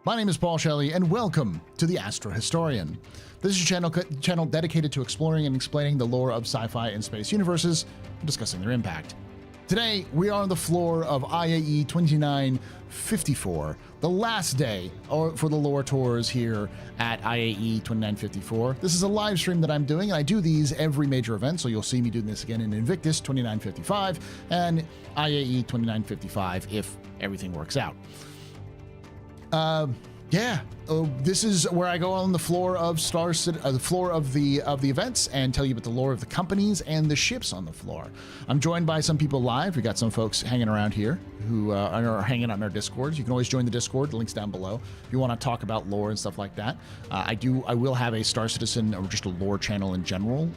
My name is Paul Shelley, and welcome to the AstroHistorian. This is a channel dedicated to exploring and explaining the lore of sci-fi and space universes and discussing their impact. Today, we are on the floor of IAE 2954, the last day for the lore tours here at IAE 2954. This is a live stream that I'm doing, and I do these every major event, so you'll see me doing this again in Invictus 2955 and IAE 2955 if everything works out. This is where I go on the floor of the floor of the events and tell you about the lore of the companies and the ships on the floor. I'm joined by some people live. We got some folks hanging around here who are hanging out in our Discords. You can always join the Discord. The link's down below if you want to talk about lore and stuff like that. I will have a Star Citizen or just a lore channel in general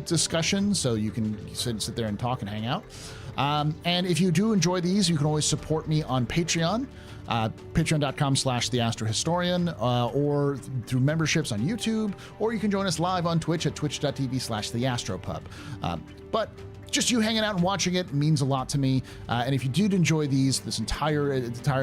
discussion, so you can sit there and talk and hang out. And if you do enjoy these, you can always support me on Patreon. Patreon.com/TheAstroHistorian, or through memberships on YouTube, or you can join us live on Twitch at twitch.tv/TheAstroPub. But just you hanging out and watching it means a lot to me. And if you did enjoy this entire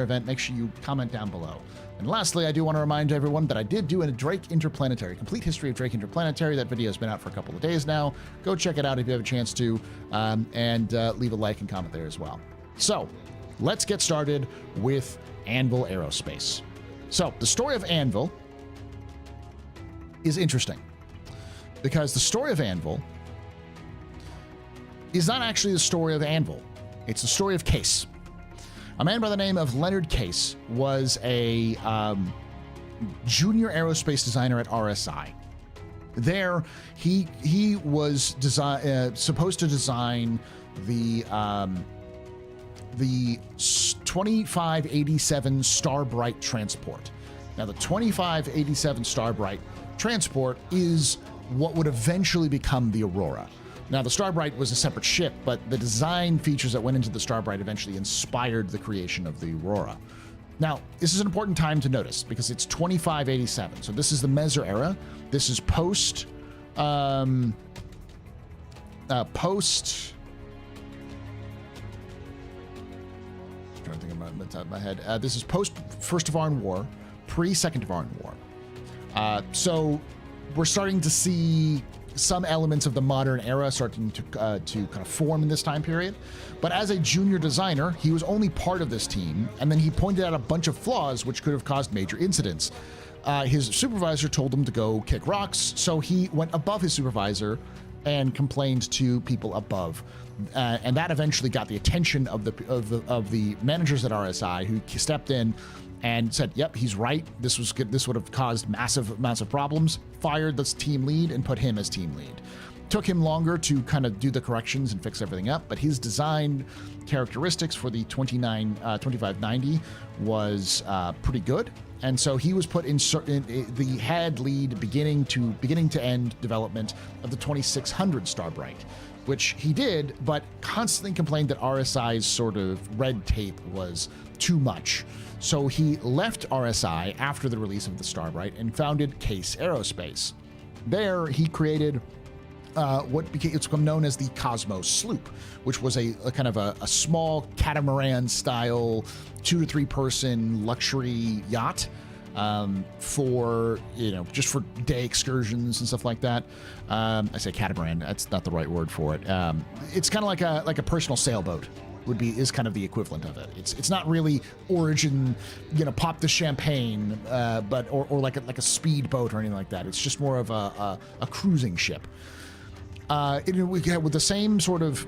event, make sure you comment down below. And lastly, I do want to remind everyone that I did do a Drake Interplanetary, complete history of Drake Interplanetary. That video has been out for a couple of days now. Go check it out if you have a chance to, and leave a like and comment there as well. So let's get started with Anvil Aerospace. So the story of Anvil is interesting because the story of Anvil is not actually the story of Anvil. It's the story of Case. A man by the name of Leonard Case was a junior aerospace designer at RSI. There, he was supposed to design the 2587 Starbright transport. Now, the 2587 Starbright transport is what would eventually become the Aurora. Now, the Starbright was a separate ship, but the design features that went into the Starbright eventually inspired the creation of the Aurora. Now, this is an important time to notice because it's 2587. So this is the Meser era. This is post I'm trying to think about the top of my head. This is post First Tevarin War, pre Second Tevarin War. So we're starting to see some elements of the modern era starting to kind of form in this time period. But as a junior designer, he was only part of this team, and then he pointed out a bunch of flaws which could have caused major incidents. His supervisor told him to go kick rocks, so he went above his supervisor and complained to people above, and that eventually got the attention of the managers at RSI, who stepped in and said, "Yep, he's right. This was good. This would have caused massive problems." Fired the team lead and put him as team lead. Took him longer to kind of do the corrections and fix everything up, but his design characteristics for the 2590 was pretty good. And so he was put in the head lead beginning to end development of the 2600 Starbright, which he did, but constantly complained that RSI's sort of red tape was too much. So he left RSI after the release of the Starbright and founded Case Aerospace. There he created it's become known as the Cosmos Sloop, which was a kind of a small catamaran style 2 to 3 person luxury yacht for just for day excursions and stuff like that. I say catamaran, that's not the right word for it. It's kind of like a personal sailboat is kind of the equivalent of it. It's not really Origin, pop the champagne, but or like a speedboat or anything like that. It's just more of a cruising ship. With the same sort of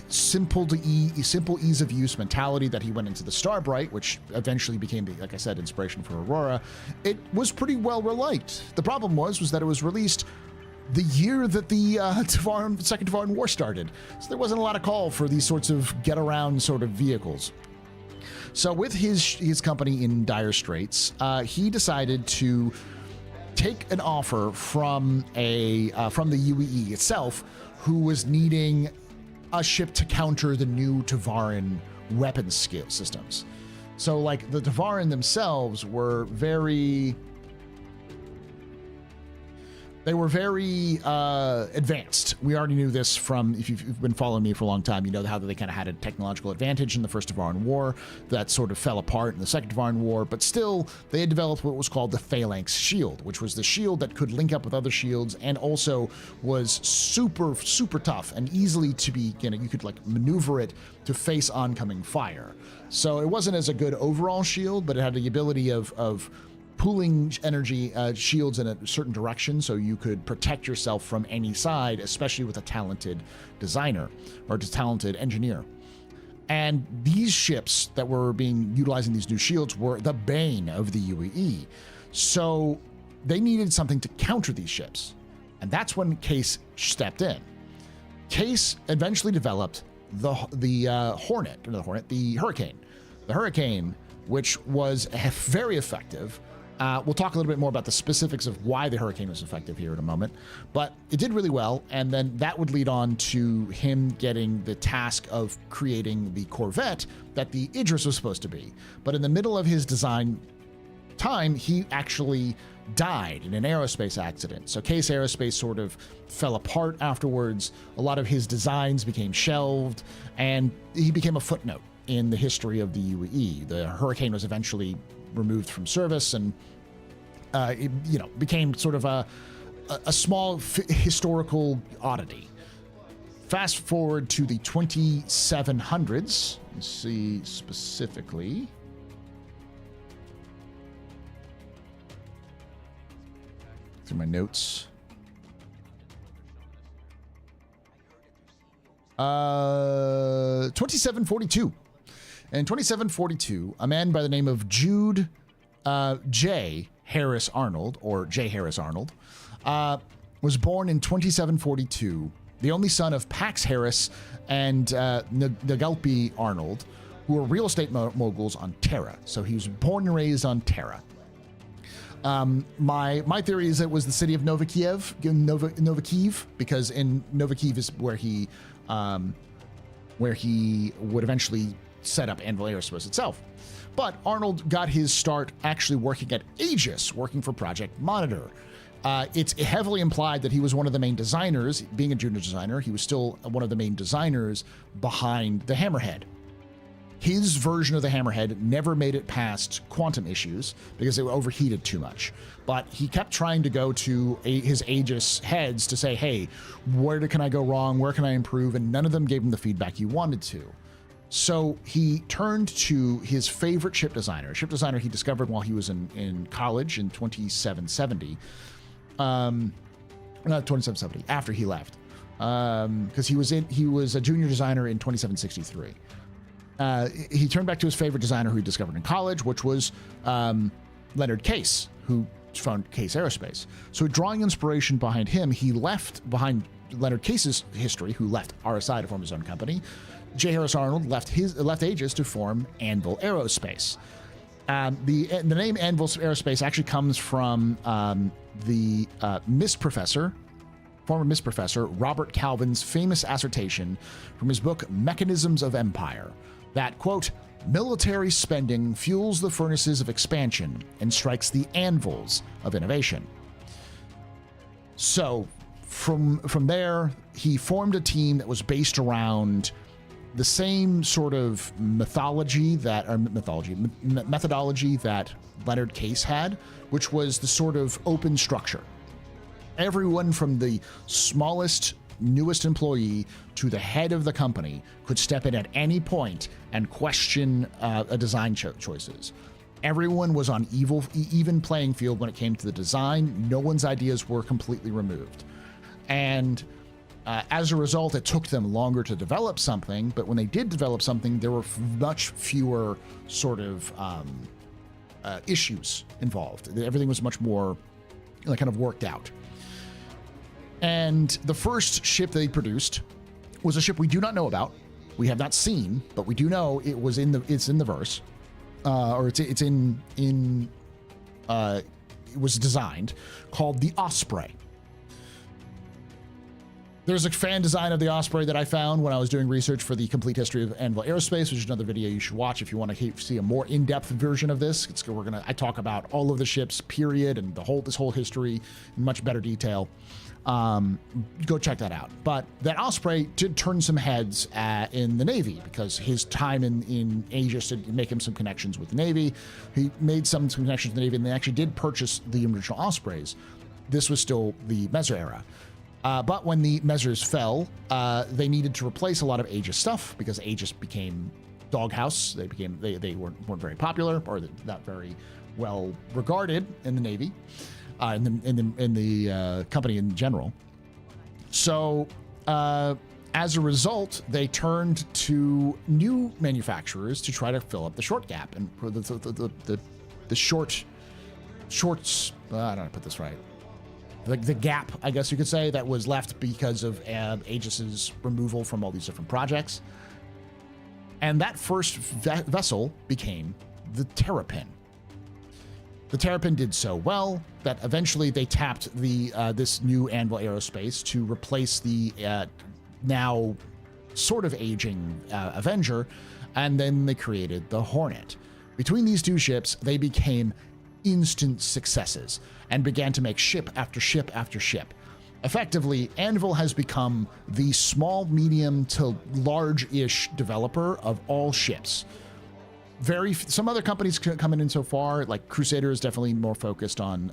simple ease of use mentality that he went into the Starbright, which eventually became like I said, inspiration for Aurora. It was pretty well liked. The problem was that it was released the year that the Second Tevarin War started, so there wasn't a lot of call for these sorts of get around sort of vehicles. So with his company in dire straits, he decided to take an offer from the UAE itself, who was needing a ship to counter the new Tevarin weapons skill systems. So the Tevarin themselves were very They were very advanced. We already knew this from, if you've been following me for a long time, you know how they kind of had a technological advantage in the First Tevarin War that sort of fell apart in the Second Tevarin War, but still they had developed what was called the Phalanx Shield, which was the shield that could link up with other shields and also was super, super tough and easily to be, you could like maneuver it to face oncoming fire. So it wasn't as a good overall shield, but it had the ability of pooling energy shields in a certain direction so you could protect yourself from any side, especially with a talented designer or a talented engineer. And these ships that were being utilizing these new shields were the bane of the UAE. So they needed something to counter these ships. And that's when Case stepped in. Case eventually developed the Hurricane. The Hurricane, which was very effective. We'll talk a little bit more about the specifics of why the Hurricane was effective here in a moment, but it did really well, and then that would lead on to him getting the task of creating the Corvette that the Idris was supposed to be. But in the middle of his design time, he actually died in an aerospace accident. So Case Aerospace sort of fell apart afterwards. A lot of his designs became shelved, and he became a footnote in the history of the UAE. The Hurricane was eventually removed from service, and it, became sort of a small historical oddity. Fast forward to the 2700s. Let's see specifically. Through my notes. 2742. In 2742, a man by the name of Jude J. Harris Arnold, or J. Harris Arnold, was born in 2742, the only son of Pax Harris and Nagalpi Arnold, who were real estate moguls on Terra. So he was born and raised on Terra. My theory is it was the city of Novikiev, because in Novikiev is where he would eventually set up Anvil Aerospace itself. But Arnold got his start actually working at Aegis, working for Project Monitor. It's heavily implied that he was one of the main designers. Being a junior designer, he was still one of the main designers behind the Hammerhead. His version of the Hammerhead never made it past quantum issues because it overheated too much. But he kept trying to go to his Aegis heads to say, hey, where can I go wrong? Where can I improve? And none of them gave him the feedback he wanted to. So he turned to his favorite ship designer, a ship designer he discovered while he was in college in 2770. Not 2770, after he left. Because he was a junior designer in 2763. He turned back to his favorite designer who he discovered in college, which was Leonard Case, who founded Case Aerospace. So drawing inspiration behind him, he left behind Leonard Case's history, who left RSI to form his own company. J. Harris Arnold left Aegis to form Anvil Aerospace. The name Anvil Aerospace actually comes from the former Miss Professor Robert Calvin's famous assertion from his book Mechanisms of Empire that, quote, military spending fuels the furnaces of expansion and strikes the anvils of innovation. So from there, he formed a team that was based around the same sort of methodology that Leonard Case had, which was the sort of open structure. Everyone from the smallest, newest employee to the head of the company could step in at any point and question a design choices. Everyone was on even playing field when it came to the design. No one's ideas were completely removed. And as a result, it took them longer to develop something, but when they did develop something, there were much fewer sort of issues involved. Everything was much more kind of worked out. And the first ship they produced was a ship we do not know about. We have not seen, but we do know it's in the verse, it was designed, called the Osprey. There's a fan design of the Osprey that I found when I was doing research for the complete history of Anvil Aerospace, which is another video you should watch if you want to see a more in-depth version of this. I talk about all of the ships, period, and this whole history in much better detail. Go check that out. But that Osprey did turn some heads in the Navy because his time in Asia did make him some connections with the Navy. He made some connections with the Navy, and they actually did purchase the original Ospreys. This was still the Messer era. But when the Messers fell, they needed to replace a lot of Aegis stuff because Aegis became doghouse. They weren't very popular or not very well regarded in the Navy, in the company in general. So as a result, they turned to new manufacturers to try to fill up the short gap and the shorts. I don't know how to put this right. The gap, I guess you could say, that was left because of Aegis's removal from all these different projects. And that first vessel became the Terrapin. The Terrapin did so well that eventually they tapped this new Anvil Aerospace to replace the now sort of aging Avenger, and then they created the Hornet. Between these two ships, they became instant successes and began to make ship after ship after ship. Effectively, Anvil has become the small, medium to large-ish developer of all ships. Some other companies coming in so far, like Crusader is definitely more focused on,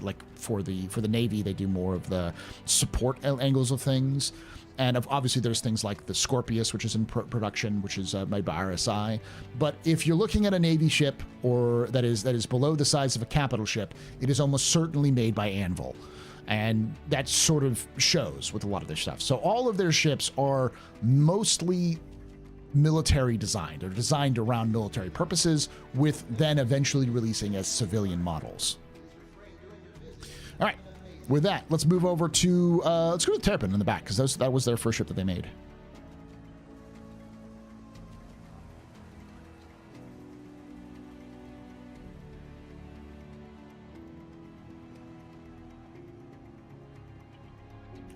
like for the Navy, they do more of the support angles of things. And obviously there's things like the Scorpius, which is in production, which is made by RSI. But if you're looking at a Navy ship or that is below the size of a capital ship, it is almost certainly made by Anvil. And that sort of shows with a lot of their stuff. So all of their ships are mostly military designed. They're designed around military purposes, with then eventually releasing as civilian models. All right. With that, let's move over to, let's go to the Terrapin in the back, because that was their first ship that they made.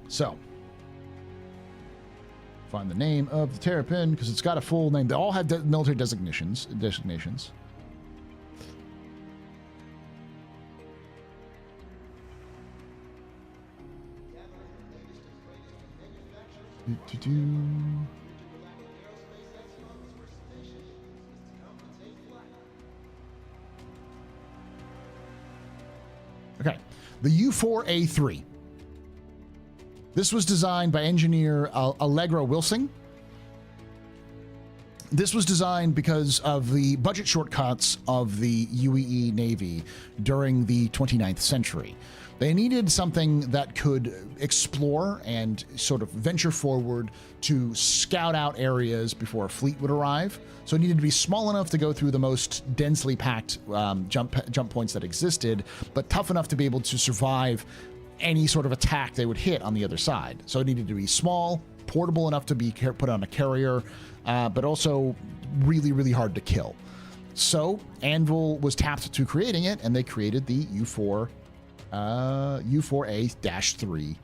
So, find the name of the Terrapin, because it's got a full name. They all have military designations. Okay, the U4A3. This was designed by engineer Allegra Wilsing. This was designed because of the budget shortcuts of the UAE Navy during the 29th century. They needed something that could explore and sort of venture forward to scout out areas before a fleet would arrive. So it needed to be small enough to go through the most densely packed jump points that existed, but tough enough to be able to survive any sort of attack they would hit on the other side. So it needed to be small, portable enough to be put on a carrier, but also really, really hard to kill. So Anvil was tapped to creating it, and they created the U4A-3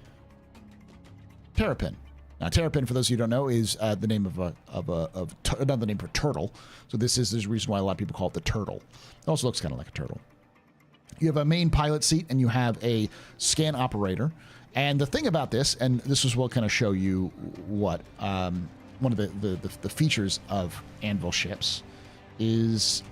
Terrapin. Now, Terrapin, for those of you who don't know, is the name of another name for turtle. So there's a reason why a lot of people call it the turtle. It also looks kind of like a turtle. You have a main pilot seat, and you have a scan operator. And the thing about this, and this is what kind of show you what one of the features of Anvil ships is.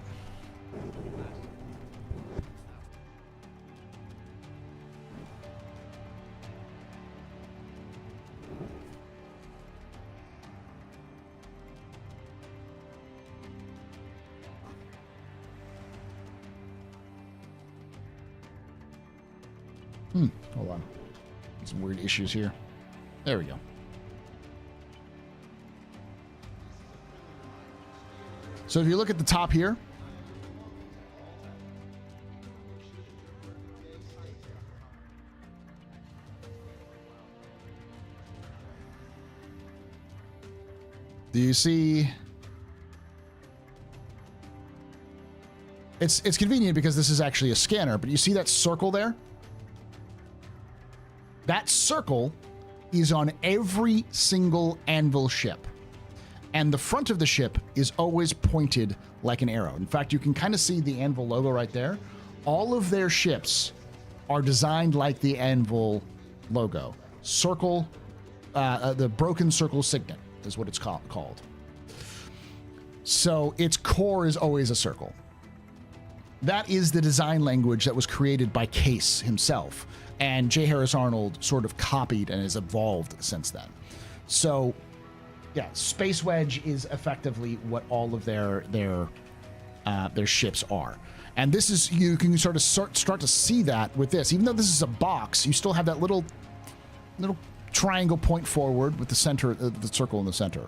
Hold on. Some weird issues here. There we go. So if you look at the top here, do you see? It's convenient because this is actually a scanner, but you see that circle there? That circle is on every single Anvil ship. And the front of the ship is always pointed like an arrow. In fact, you can kind of see the Anvil logo right there. All of their ships are designed like the Anvil logo. Circle, the broken circle signet is what it's called. So its core is always a circle. That is the design language that was created by Case himself. And J. Harris Arnold sort of copied and has evolved since then. So yeah, Space Wedge is effectively what all of their ships are, and this is, you can sort of start to see that with this. Even though this is a box, you still have that little triangle point forward with the center, the circle in the center.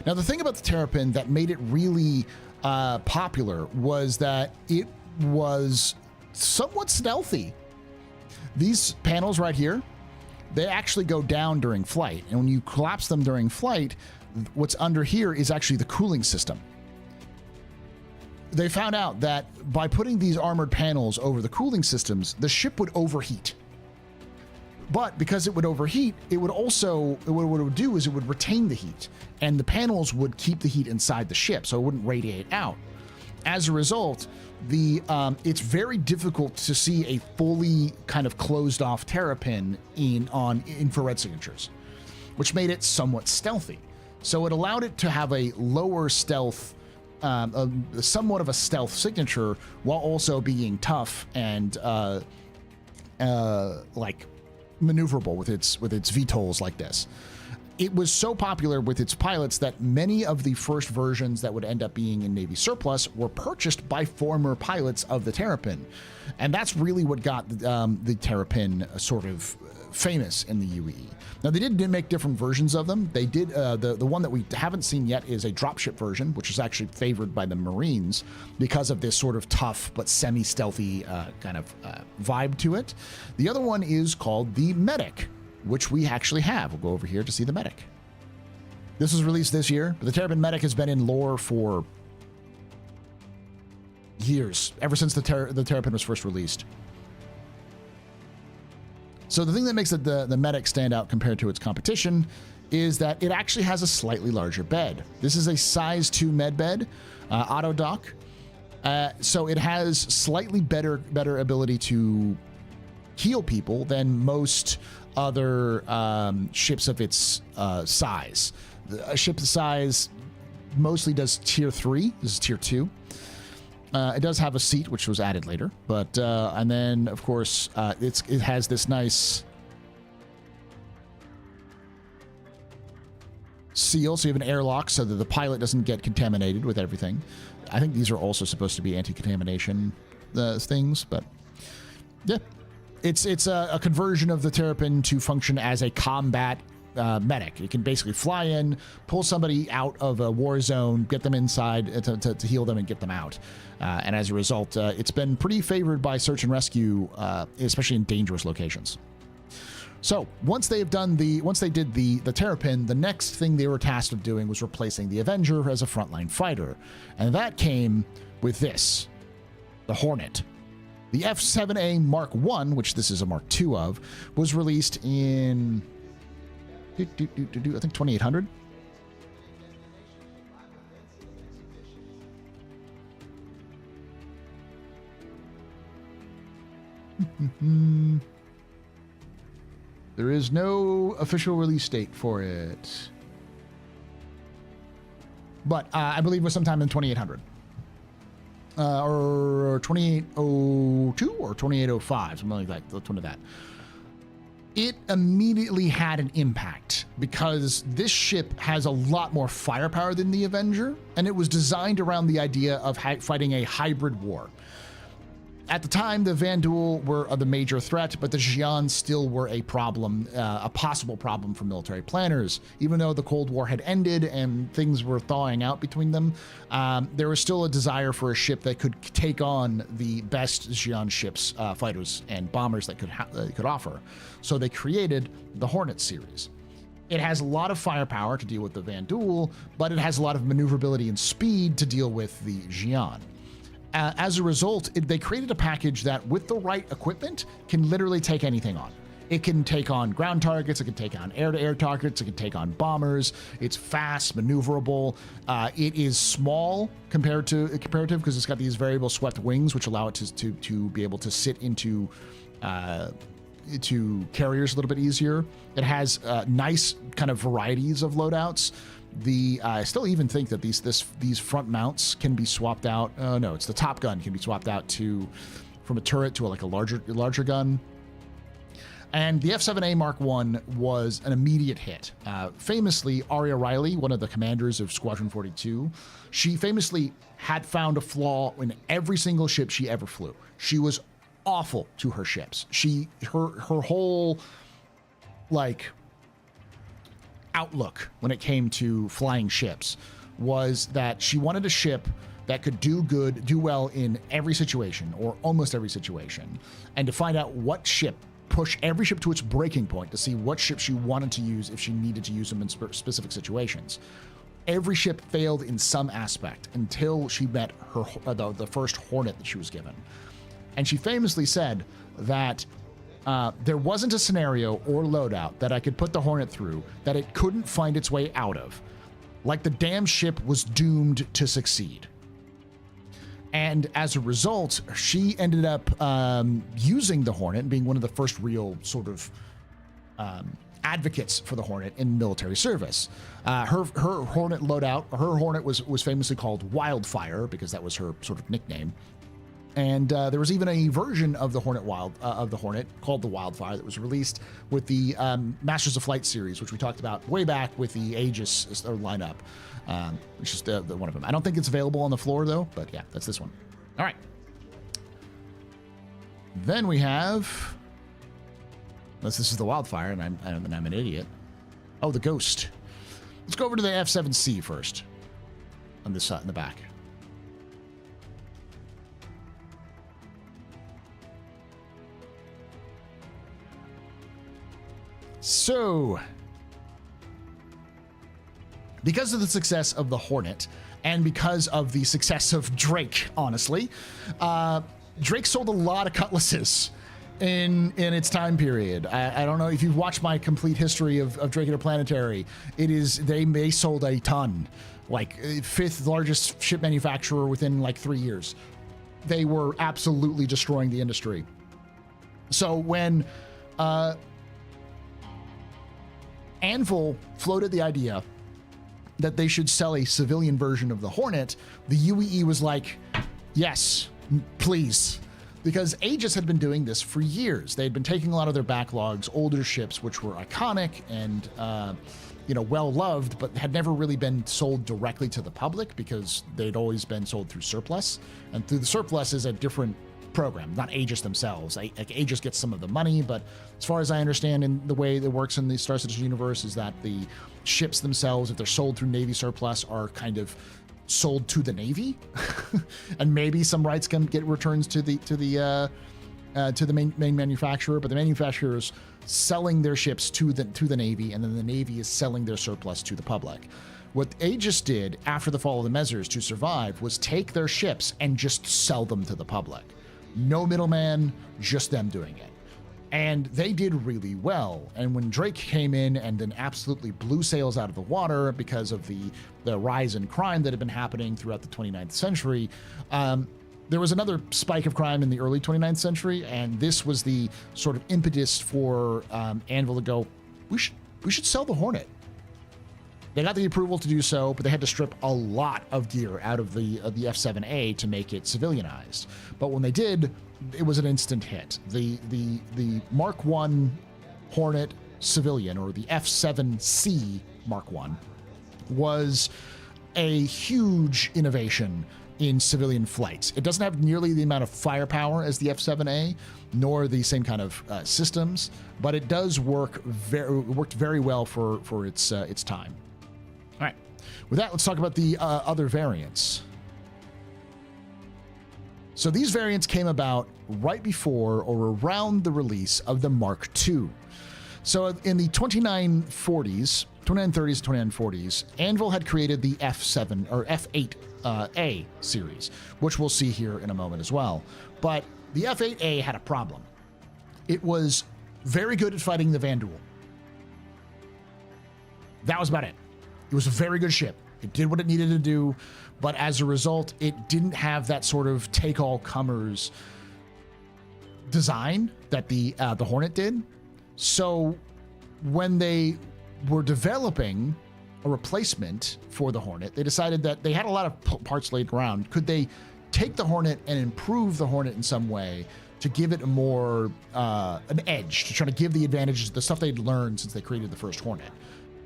Now, the thing about the Terrapin that made it really popular was that it was somewhat stealthy. These panels right here, they actually go down during flight, and when you collapse them during flight, what's under here is actually the cooling system. They found out that by putting these armored panels over the cooling systems, the ship would overheat. But because it would overheat, it would also, what it would do is it would retain the heat, and the panels would keep the heat inside the ship, so it wouldn't radiate out. As a result, it's very difficult to see a fully kind of closed off Terrapin on infrared signatures, which made it somewhat stealthy. So it allowed it to have a lower stealth, somewhat of a stealth signature, while also being tough and like maneuverable with its VTOLs like this. It was so popular with its pilots that many of the first versions that would end up being in Navy surplus were purchased by former pilots of the Terrapin. And that's really what got the Terrapin sort of famous in the UAE. Now, they did make different versions of them. They did, the one that we haven't seen yet is a dropship version, which is actually favored by the Marines because of this sort of tough but semi-stealthy kind of vibe to it. The other one is called the Medic, which we actually have. We'll go over here to see the Medic. This was released this year, but the Terrapin Medic has been in lore for years, ever since the Terrapin was first released. So the thing that makes the Medic stand out compared to its competition is that it actually has a slightly larger bed. This is a size 2 med bed, auto dock. So it has slightly better ability to heal people than most other ships of its size. A ship the size mostly does tier 3. This is tier 2. It does have a seat, which was added later, but and then of course it has this nice seal, so you have an airlock so that the pilot doesn't get contaminated with everything. I think these are also supposed to be anti-contamination things, but yeah, it's a conversion of the Terrapin to function as a combat medic. You can basically fly in, pull somebody out of a war zone, get them inside to heal them and get them out. And as a result, it's been pretty favored by search and rescue, especially in dangerous locations. So once they did the Terrapin, the next thing they were tasked with doing was replacing the Avenger as a frontline fighter. And that came with this, the Hornet. The F-7A Mark I, which this is a Mark II of, was released in I think 2800. There is no official release date for it, but I believe it was sometime in 2800 or 2802 or 2805, something like that. Let's one of that. It immediately had an impact because this ship has a lot more firepower than the Avenger, and it was designed around the idea of fighting a hybrid war. At the time, the Vanduul were the major threat, but the Xi'an still were a problem, a possible problem for military planners. Even though the Cold War had ended and things were thawing out between them, there was still a desire for a ship that could take on the best Xi'an ships, fighters, and bombers that could offer. So they created the Hornet series. It has a lot of firepower to deal with the Vanduul, but it has a lot of maneuverability and speed to deal with the Xi'an. As a result, they created a package that, with the right equipment, can literally take anything on. It can take on ground targets, it can take on air-to-air targets, it can take on bombers. It's fast, maneuverable. It is small comparative because it's got these variable swept wings, which allow it to be able to sit into carriers a little bit easier. It has nice kind of varieties of loadouts. I still even think that these front mounts can be swapped out. No, it's the top gun can be swapped out from a turret to a larger gun. And the F-7A Mark I was an immediate hit. Famously, Reily, one of the commanders of Squadron 42, she famously had found a flaw in every single ship she ever flew. She was awful to her ships. Her whole outlook when it came to flying ships was that she wanted a ship that could do well in every situation or almost every situation, and to find out push every ship to its breaking point to see what ship she wanted to use if she needed to use them in specific situations. Every ship failed in some aspect until she met the first Hornet that she was given. And she famously said that there wasn't a scenario or loadout that I could put the Hornet through that it couldn't find its way out of. Like the damn ship was doomed to succeed. And as a result, she ended up using the Hornet, being one of the first real sort of advocates for the Hornet in military service. Her Hornet loadout, her Hornet was famously called Wildfire because that was her sort of nickname. And there was even a version of the Hornet called the Wildfire that was released with the Masters of Flight series, which we talked about way back with the Aegis lineup, which is the one of them. I don't think it's available on the floor though, but yeah, that's this one. All right. Then we have, unless this is the Wildfire and I'm an idiot. Oh, the Ghost. Let's go over to the F-7C first on this in the back. So, because of the success of the Hornet, and because of the success of Drake, honestly, Drake sold a lot of cutlasses in its time period. I don't know if you've watched my complete history of Drake Interplanetary. They sold a ton, like 5th largest ship manufacturer within like 3 years. They were absolutely destroying the industry. So when Anvil floated the idea that they should sell a civilian version of the Hornet, the UAE was like, yes, please. Because Aegis had been doing this for years. They had been taking a lot of their backlogs, older ships, which were iconic and, well-loved, but had never really been sold directly to the public because they'd always been sold through surplus. And through the surplus is a different program, not Aegis themselves. Aegis gets some of the money, but as far as I understand, in the way that works in the Star Citizen universe is that the ships themselves, if they're sold through Navy surplus, are kind of sold to the Navy, and maybe some rights can get returns to the main manufacturer, but the manufacturer is selling their ships to the Navy, and then the Navy is selling their surplus to the public. What Aegis did after the fall of the Mezzers to survive was take their ships and just sell them to the public. No middleman, just them doing it. And they did really well. And when Drake came in and then absolutely blew sails out of the water because of the rise in crime that had been happening throughout the 29th century, there was another spike of crime in the early 29th century, and this was the sort of impetus for Anvil to go, we should sell the Hornet. They got the approval to do so, but they had to strip a lot of gear out of the F-7A to make it civilianized. But when they did, it was an instant hit. The Mark I Hornet civilian, or the F-7C Mark I, was a huge innovation in civilian flights. It doesn't have nearly the amount of firepower as the F-7A, nor the same kind of systems, but it does worked very well for its time. All right, with that, let's talk about the other variants. So these variants came about right before or around the release of the Mark II. So in the 2930s, 2940s, Anvil had created the F7 or F8A series, which we'll see here in a moment as well. But the F8A had a problem. It was very good at fighting the Vanduul. That was about it. It was a very good ship. It did what it needed to do, but as a result, it didn't have that sort of take-all-comers design that the Hornet did. So when they were developing a replacement for the Hornet, they decided that they had a lot of parts laid around. Could they take the Hornet and improve the Hornet in some way to give it a more an edge, to try to give the advantages, the stuff they'd learned since they created the first Hornet?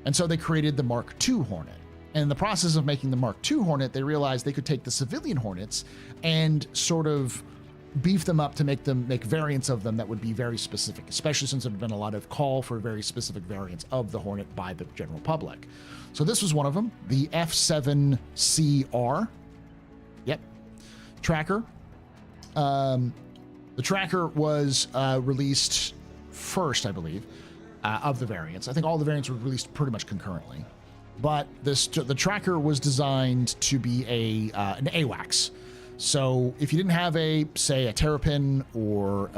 And so they created the Mark II Hornet. And in the process of making the Mark II Hornet, they realized they could take the civilian Hornets and sort of beef them up to make variants of them that would be very specific, especially since there had been a lot of call for very specific variants of the Hornet by the general public. So this was one of them, the F7CR. Yep. Tracker. The Tracker was released first, I believe, of the variants. I think all the variants were released pretty much concurrently. But the Tracker was designed to be an AWACS. So if you didn't have say a Terrapin or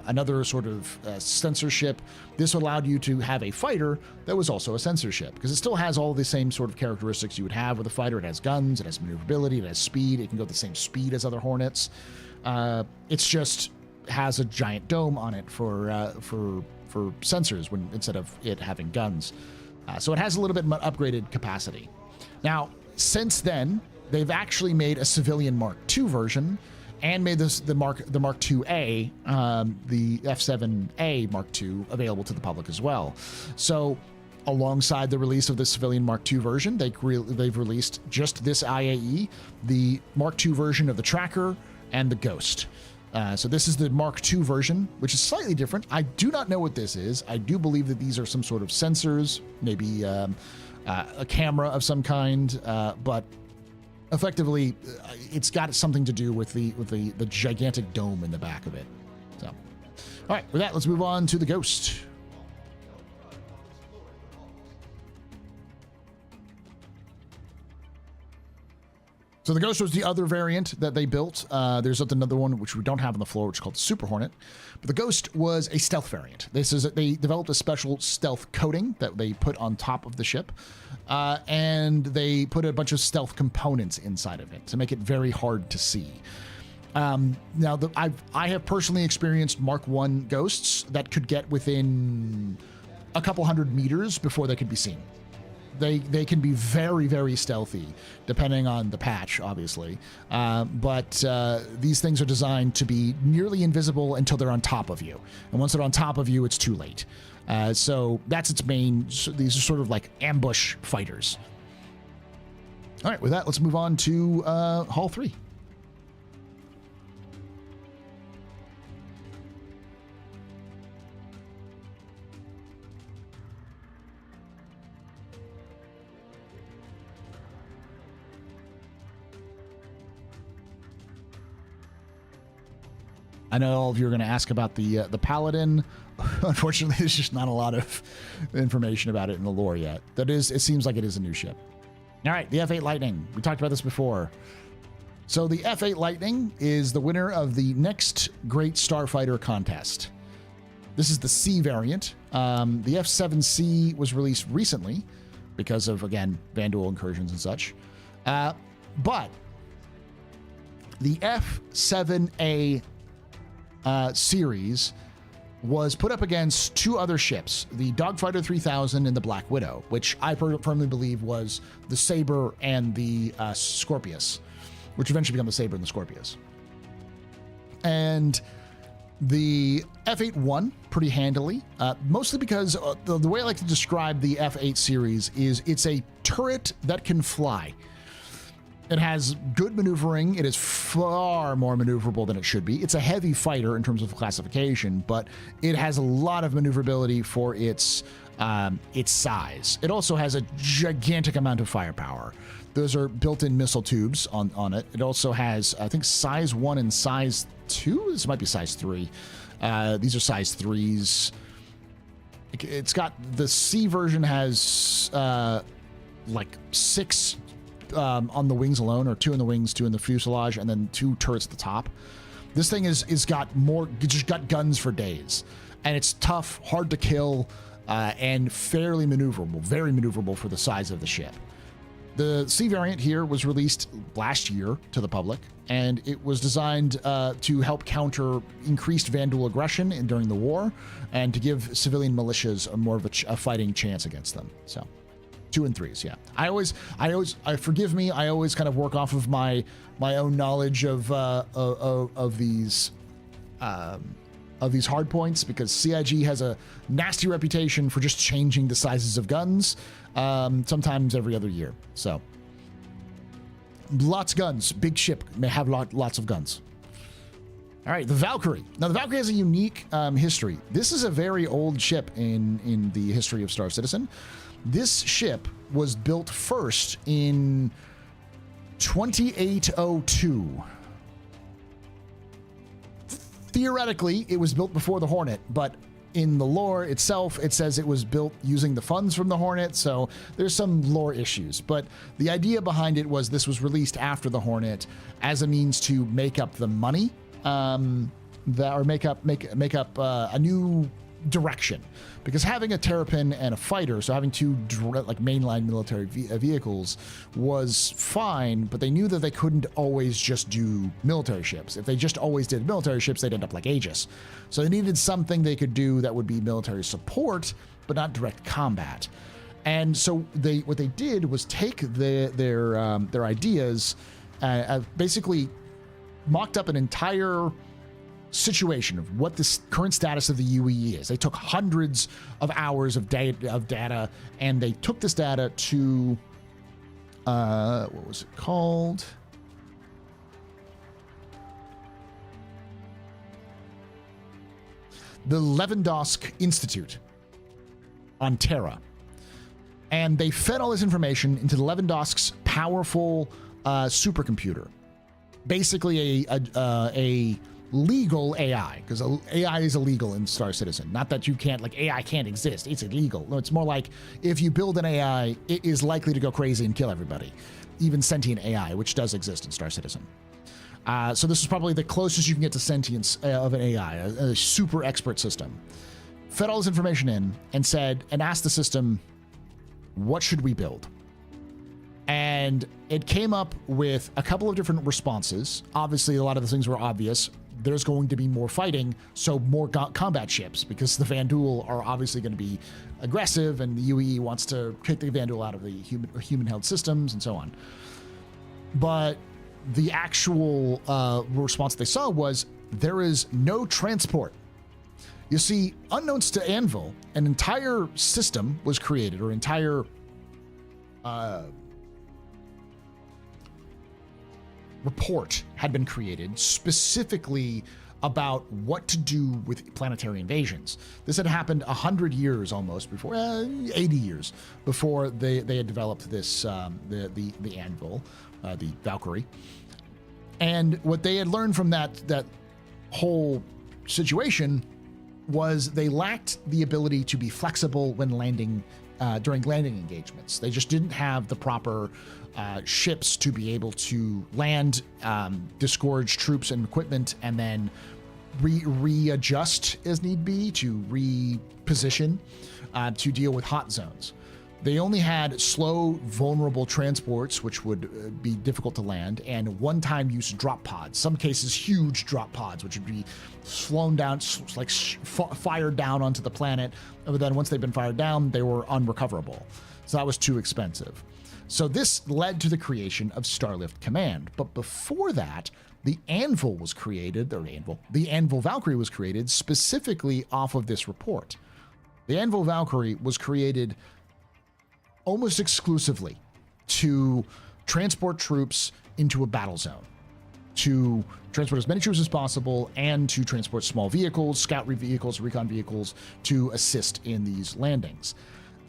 another sort of sensor ship, this allowed you to have a fighter that was also a sensor ship, because it still has all the same sort of characteristics you would have with a fighter. It has guns, it has maneuverability, it has speed, it can go the same speed as other Hornets. It's just has a giant dome on it for sensors instead of it having guns. So it has a little bit upgraded capacity. Now, since then, they've actually made a civilian Mark II version and made the Mark IIA, the F7A Mark II, available to the public as well. So alongside the release of the civilian Mark II version, they've released just this IAE, the Mark II version of the Tracker and the Ghost. So this is the Mark II version, which is slightly different. I do not know what this is. I do believe that these are some sort of sensors, maybe a camera of some kind, but effectively, it's got something to do with the gigantic dome in the back of it. So, all right, with that, let's move on to the Ghost. So the Ghost was the other variant that they built. There's another one which we don't have on the floor, which is called the Super Hornet. But the Ghost was a stealth variant. They developed a special stealth coating that they put on top of the ship, and they put a bunch of stealth components inside of it to make it very hard to see. Now, I have personally experienced Mark I Ghosts that could get within a couple hundred meters before they could be seen. They can be very, very stealthy, depending on the patch, obviously. But these things are designed to be nearly invisible until they're on top of you. And once they're on top of you, it's too late. So that's its main. These are sort of like ambush fighters. All right, with that, let's move on to Hall 3. I know all of you are going to ask about the Paladin. Unfortunately, there's just not a lot of information about it in the lore yet. It seems like it is a new ship. All right, the F8 Lightning. We talked about this before. So the F8 Lightning is the winner of the next Great Starfighter contest. This is the C variant. The F7C was released recently because of, again, Vanduul incursions and such. But the F7A series was put up against two other ships, the Dogfighter 3000 and the Black Widow, which I firmly believe was the Saber and the Scorpius, which eventually become the Saber and the Scorpius. And the F8 won pretty handily, mostly because the way I like to describe the F8 series is it's a turret that can fly. It has good maneuvering. It is far more maneuverable than it should be. It's a heavy fighter in terms of classification, but it has a lot of maneuverability for its size. It also has a gigantic amount of firepower. Those are built-in missile tubes on it. It also has, I think, size 1 and size 2. This might be size 3. These are size 3s. It's got, the C version has like 6 on the wings alone, or 2 in the wings, 2 in the fuselage, and then 2 turrets at the top. This thing is got more, just got guns for days. and it's tough, hard to kill, and fairly maneuverable, very maneuverable for the size of the ship. The C variant here was released last year to the public, and it was designed to help counter increased Vandal aggression during the war, and to give civilian militias more of a fighting chance against them. So, 2 and 3s, yeah. Forgive me. I always kind of work off of my own knowledge of these hard points, because CIG has a nasty reputation for just changing the sizes of guns, sometimes every other year. So, lots of guns. Big ship may have lots of guns. All right, the Valkyrie. Now, the Valkyrie has a unique history. This is a very old ship in the history of Star Citizen. This ship was built first in 2802. Theoretically, it was built before the Hornet, but in the lore itself, it says it was built using the funds from the Hornet, so there's some lore issues. But the idea behind it was this was released after the Hornet as a means to make up the money, make up a new direction, because having a Terrapin and a fighter, so having two like mainline military vehicles was fine, but they knew that they couldn't always just do military ships. If they just always did military ships, they'd end up like Aegis. So they needed something they could do that would be military support, but not direct combat. And so what they did was take their ideas, basically mocked up an entire situation of what the current status of the UAE is. They took hundreds of hours of data, and they took this data to what was it called? The Levendosk Institute on Terra, and they fed all this information into the Levendosk's powerful supercomputer, basically a legal AI, because AI is illegal in Star Citizen. Not that you can't, like, AI can't exist, it's illegal. No, it's more like if you build an AI, it is likely to go crazy and kill everybody, even sentient AI, which does exist in Star Citizen. So this is probably the closest you can get to sentience of an AI, a super expert system. Fed all this information in and asked the system, what should we build? And it came up with a couple of different responses. Obviously, a lot of the things were obvious. There's going to be more fighting, so more combat ships, because the Vandal are obviously going to be aggressive, and the UAE wants to kick the Vandal out of the human-held systems, and so on. But the actual response they saw was, there is no transport. You see, unbeknownst to Anvil, an entire system was created, or entire report had been created specifically about what to do with planetary invasions. This had happened 100 years almost before, 80 years before they had developed this, the Anvil, the Valkyrie. And what they had learned from that whole situation was they lacked the ability to be flexible when landing, during landing engagements. They just didn't have the proper ships to be able to land, disgorge troops and equipment, and then readjust as need be to reposition to deal with hot zones. They only had slow, vulnerable transports, which would be difficult to land, and one-time use drop pods. Some cases, huge drop pods, which would be flown down, like fired down onto the planet. But then once they've been fired down, they were unrecoverable. So that was too expensive. So this led to the creation of Starlift Command. But before that, the Anvil was created, the Anvil Valkyrie was created specifically off of this report. The Anvil Valkyrie was created almost exclusively to transport troops into a battle zone, to transport as many troops as possible, and to transport small vehicles, scout vehicles, recon vehicles, to assist in these landings.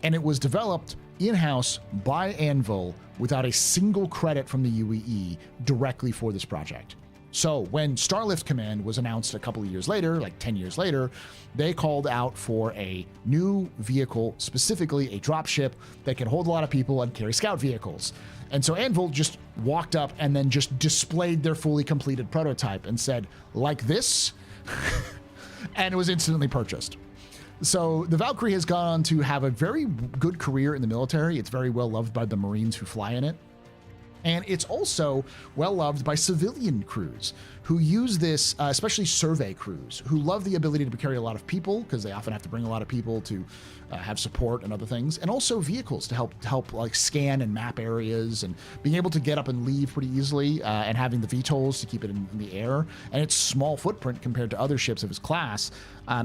And it was developed in-house by Anvil without a single credit from the UAE directly for this project. So when Starlift Command was announced a couple of years later, like 10 years later, they called out for a new vehicle, specifically a dropship that can hold a lot of people and carry scout vehicles. And so Anvil just walked up and then just displayed their fully completed prototype and said, like this, and it was instantly purchased. So the Valkyrie has gone on to have a very good career in the military. It's very well loved by the Marines who fly in it. And it's also well loved by civilian crews who use this, especially survey crews, who love the ability to carry a lot of people because they often have to bring a lot of people to have support and other things, and also vehicles to help like scan and map areas, and being able to get up and leave pretty easily, and having the VTOLs to keep it in the air. And its small footprint compared to other ships of its class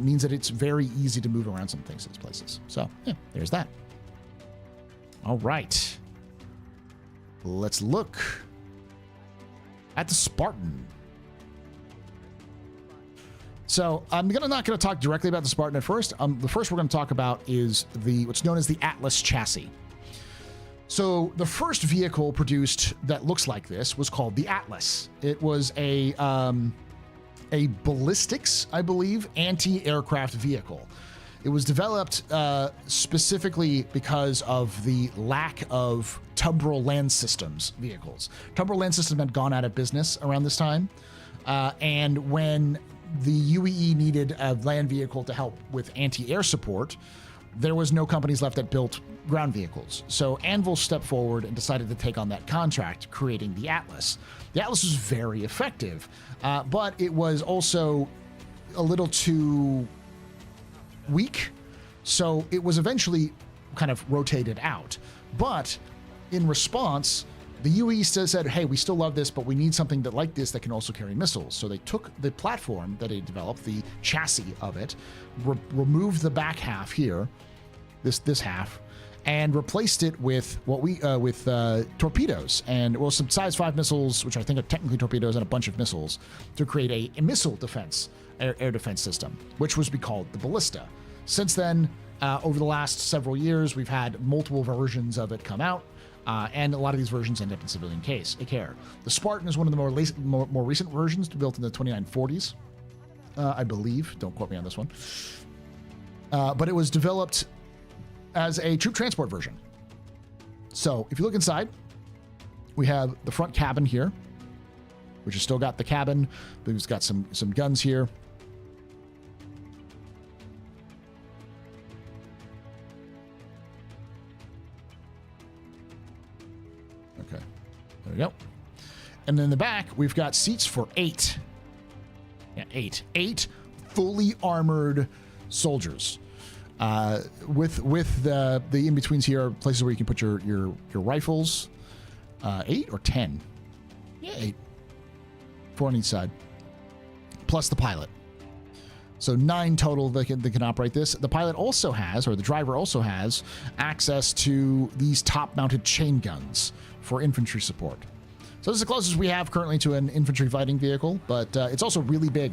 means that it's very easy to move around some things in these places. So yeah, there's that. All right. Let's look at the Spartan. So I'm not going to talk directly about the Spartan at first. The first we're going to talk about is what's known as the Atlas chassis. So the first vehicle produced that looks like this was called the Atlas. It was a ballistics, I believe, anti-aircraft vehicle. It was developed specifically because of the lack of Tubral land systems vehicles. Tubral land systems had gone out of business around this time. And when the UAE needed a land vehicle to help with anti-air support, there was no companies left that built ground vehicles. So Anvil stepped forward and decided to take on that contract, creating the Atlas. The Atlas was very effective, but it was also a little too weak, so it was eventually kind of rotated out. But in response, the UAE still said, hey, we still love this, but we need something that like this that can also carry missiles. So they took the platform that they developed, the chassis of it, removed the back half here, this half, and replaced it with torpedoes and some size 5 missiles, which I think are technically torpedoes, and a bunch of missiles to create a missile defense, air defense system, which was called the Ballista. Since then, over the last several years, we've had multiple versions of it come out, and a lot of these versions end up in civilian care. The Spartan is one of the more recent versions, built in the 2940s, I believe. Don't quote me on this one. But it was developed as a troop transport version. So if you look inside, we have the front cabin here, which has still got the cabin, but it's got some guns here. Okay, there we go. And then in the back, we've got seats for 8. Yeah, 8 fully armored soldiers. With the in-betweens here are places where you can put your rifles. 8 or 10? Yeah, 8. 4 on each side. Plus the pilot. So 9 total that can operate this. The pilot also has, or the driver also has, access to these top-mounted chain guns for infantry support. So this is the closest we have currently to an infantry fighting vehicle, but it's also really big.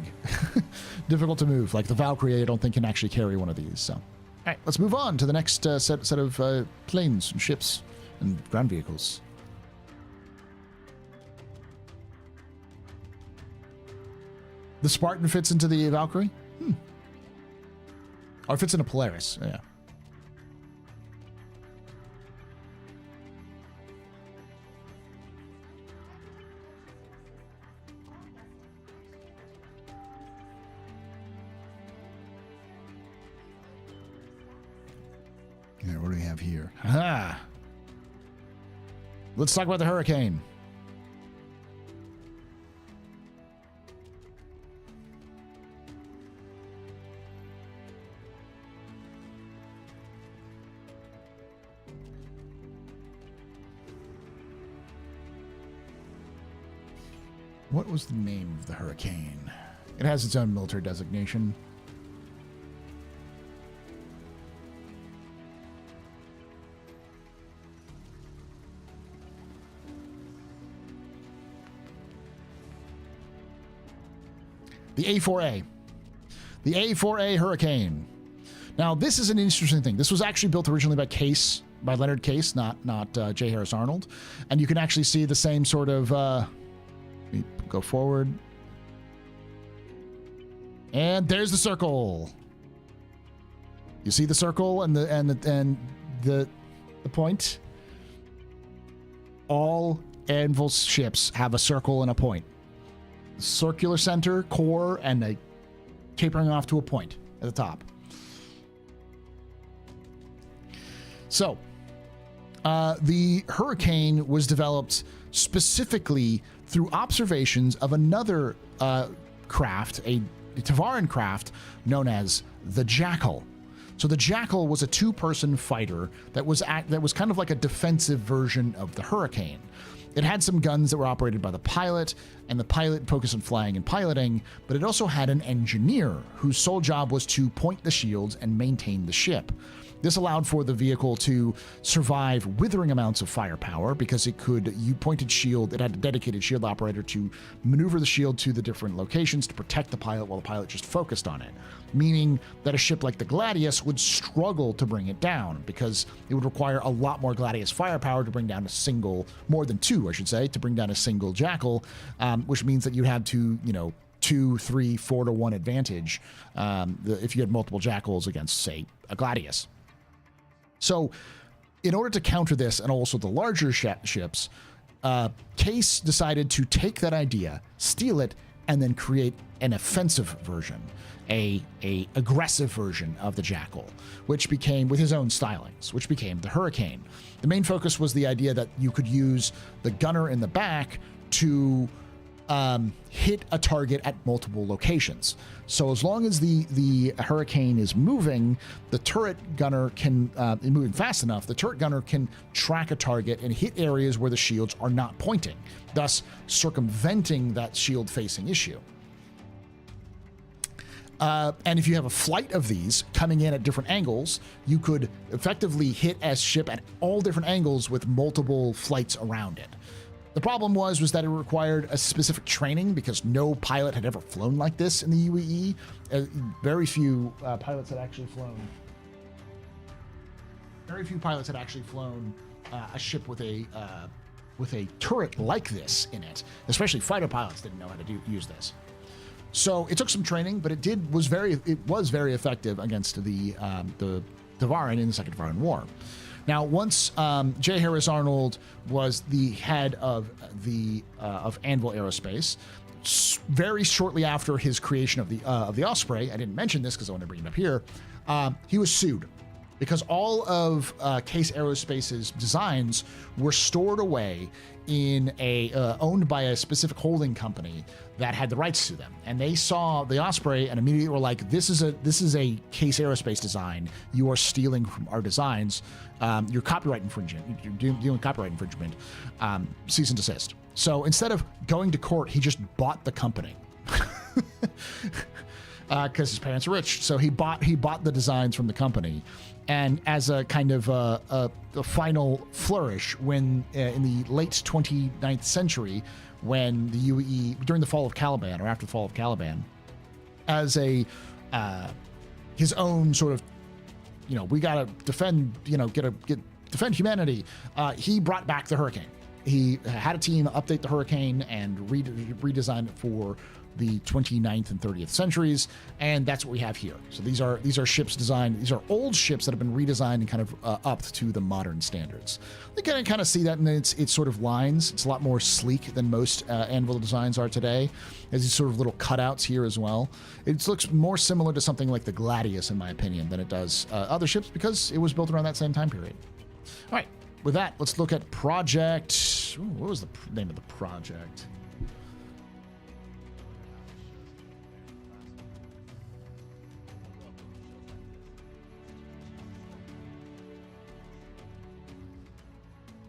Difficult to move. Like the Valkyrie, I don't think can actually carry one of these. So, all right, let's move on to the next set of planes and ships and ground vehicles. The Spartan fits into the Valkyrie? Or it fits in a Polaris, yeah. Yeah, what do we have here? Aha! Let's talk about the Hurricane. What was the name of the Hurricane? It has its own military designation. The A4A. The A4A Hurricane. Now, this is an interesting thing. This was actually built originally by Leonard Case, not J. Harris Arnold. And you can actually see the same sort of... let me go forward. And there's the circle. You see the circle and the point? All Anvil ships have a circle and a point. Circular center, core, and a tapering off to a point at the top. So, the Hurricane was developed specifically through observations of another craft, a Tavaran craft known as the Jackal. So the Jackal was a two-person fighter that was kind of like a defensive version of the Hurricane. It had some guns that were operated by the pilot, and the pilot focused on flying and piloting, but it also had an engineer whose sole job was to point the shields and maintain the ship. This allowed for the vehicle to survive withering amounts of firepower because it had a dedicated shield operator to maneuver the shield to the different locations to protect the pilot while the pilot just focused on it. Meaning that a ship like the Gladius would struggle to bring it down because it would require a lot more Gladius firepower to bring down more than two, I should say, to bring down a single Jackal, which means that you had to, 2, 3, 4 to 1 advantage if you had multiple Jackals against, say, a Gladius. So, in order to counter this and also the larger ships, Case decided to take that idea, steal it, and then create an offensive version, a aggressive version of the Jackal, which became, with his own stylings, which became the Hurricane. The main focus was the idea that you could use the gunner in the back to hit a target at multiple locations. So as long as the Hurricane is moving, the turret gunner can, moving fast enough, the turret gunner can track a target and hit areas where the shields are not pointing, thus circumventing that shield-facing issue. And if you have a flight of these coming in at different angles, you could effectively hit a ship at all different angles with multiple flights around it. The problem was that it required a specific training because no pilot had ever flown like this in the UAE. Very few pilots had actually flown. Very few pilots had actually flown a ship with a turret like this in it. Especially fighter pilots didn't know how to use this. So it took some training, but it was very effective against the Tavaran in the Second Tavaran War. Now, once J. Harris Arnold was the head of Anvil Aerospace, very shortly after his creation of the Osprey, I didn't mention this because I want to bring it up here, he was sued because all of Case Aerospace's designs were stored away in owned by a specific holding company that had the rights to them, and they saw the Osprey and immediately were like, "This is a Case Aerospace design. You are stealing from our designs. You're copyright infringement. You're doing copyright infringement. Cease and desist." So instead of going to court, he just bought the company. Because his parents are rich, so he bought the designs from the company, and as a kind of a final flourish, when in the late 29th century, when the UAE, during the fall of Caliban or after the fall of Caliban, as his own sort of, we gotta defend, defend humanity, he brought back the Hurricane. He had a team update the Hurricane and redesign it for the 29th and 30th centuries, and that's what we have here. So these are ships designed. These are old ships that have been redesigned and kind of upped to the modern standards. You can kind of see that in its sort of lines. It's a lot more sleek than most Anvil designs are today. There's these sort of little cutouts here as well. It looks more similar to something like the Gladius, in my opinion, than it does other ships because it was built around that same time period. All right, with that, let's look at Project. Ooh, what was the name of the project?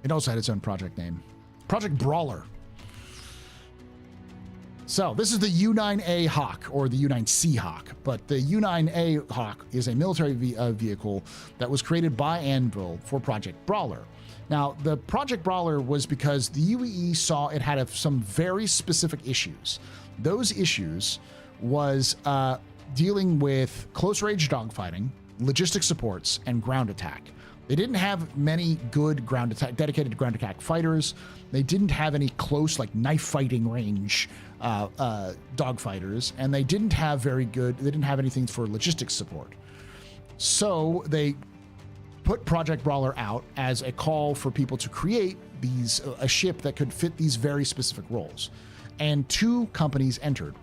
It also had its own project name. Project Brawler. So this is the U-9A Hawk, or the U-9C Hawk, but the U-9A Hawk is a military vehicle that was created by Anvil for Project Brawler. Now, the Project Brawler was because the UAE saw it had some very specific issues. Those issues was dealing with close-range dogfighting, logistic supports, and ground attack. They didn't have many good dedicated ground attack fighters. They didn't have any close, like knife fighting range dogfighters, and they didn't have anything for logistics support. So they put Project Brawler out as a call for people to create a ship that could fit these very specific roles. And two companies entered,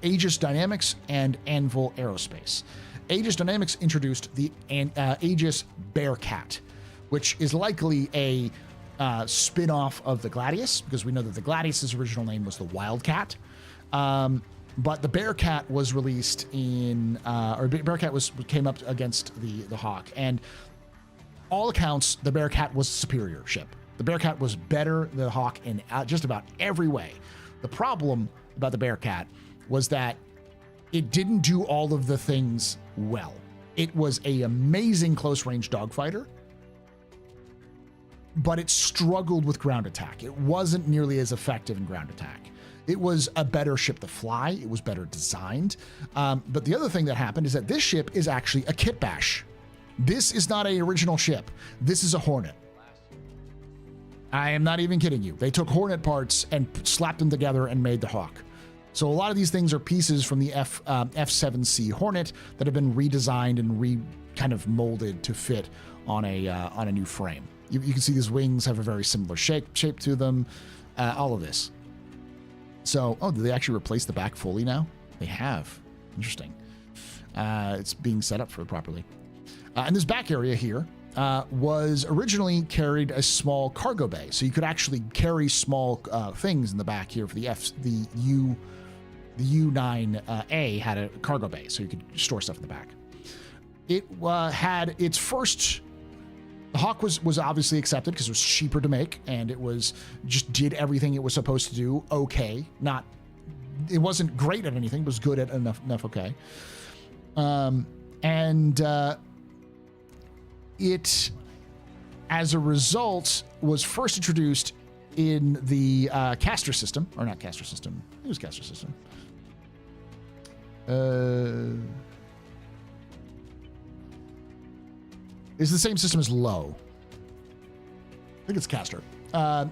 Aegis Dynamics and Anvil Aerospace. Aegis Dynamics introduced the Aegis Bearcat, which is likely a spin-off of the Gladius, because we know that the Gladius's original name was the Wildcat. But the Bearcat was released in, Bearcat came up against the Hawk, and all accounts, the Bearcat was a superior ship. The Bearcat was better than the Hawk in just about every way. The problem about the Bearcat was that it didn't do all of the things well. It was an amazing close-range dogfighter, but it struggled with ground attack. It wasn't nearly as effective in ground attack. It was a better ship to fly. It was better designed. But the other thing that happened is that this ship is actually a kit bash. This is not an original ship. This is a Hornet. I am not even kidding you. They took Hornet parts and slapped them together and made the Hawk. So a lot of these things are pieces from the F7C Hornet that have been redesigned and kind of molded to fit on a new frame. You can see these wings have a very similar shape to them. All of this. So, did they actually replace the back fully now? They have. Interesting. It's being set up for properly. And this back area here was originally carried a small cargo bay, so you could actually carry small things in the back here for the U9A had a cargo bay, so you could store stuff in the back. It had its first. The Hawk was obviously accepted because it was cheaper to make, and it was just did everything it was supposed to do. Okay, it wasn't great at anything, but was good at enough okay. It, as a result, was first introduced in the caster system, or not caster system. It was caster system. It's the same system as Low. I think it's caster.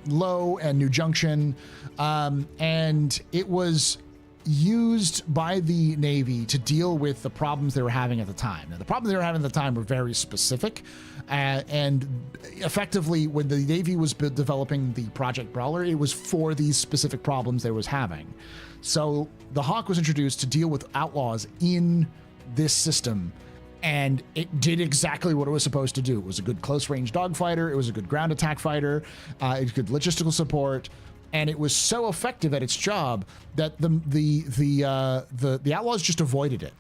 Low and New Junction, and it was used by the Navy to deal with the problems they were having at the time. Now, the problems they were having at the time were very specific, and effectively, when the Navy was developing the Project Brawler, it was for these specific problems they was having. So the Hawk was introduced to deal with outlaws in this system, and it did exactly what it was supposed to do. It was a good close-range dogfighter. It was a good ground attack fighter. It was good logistical support. And it was so effective at its job that the outlaws just avoided it.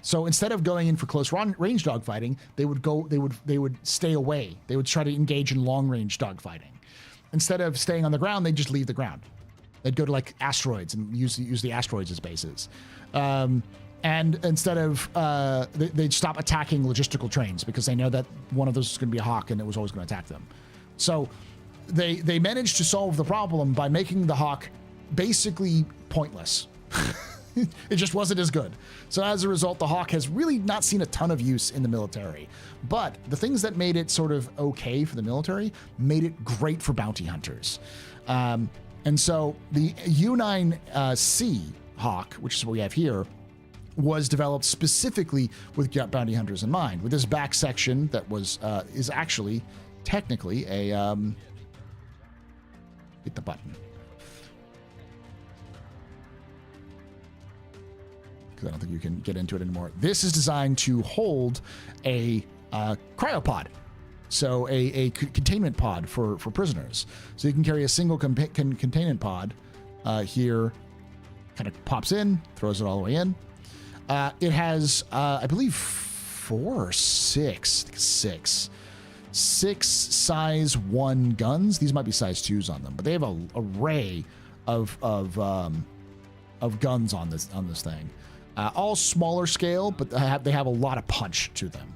So instead of going in for close range dogfighting, they would stay away. They would try to engage in long range dogfighting. Instead of staying on the ground, they'd just leave the ground. They'd go to like asteroids and use the asteroids as bases. And instead of they'd stop attacking logistical trains because they know that one of those is going to be a Hawk and it was always going to attack them. So they managed to solve the problem by making the Hawk basically pointless. It just wasn't as good. So as a result, the Hawk has really not seen a ton of use in the military. But the things that made it sort of okay for the military made it great for bounty hunters. And so the U9C Hawk, which is what we have here, was developed specifically with bounty hunters in mind. With this back section that is actually technically a hit the button. Because I don't think you can get into it anymore. This is designed to hold a cryopod, so a containment pod for prisoners. So you can carry a single containment pod here, kind of pops in, throws it all the way in. It has, I believe, 4 or 6, I think 6 size 1 guns. These might be size 2s on them, but they have an array of guns on this thing. All smaller scale, but they have a lot of punch to them.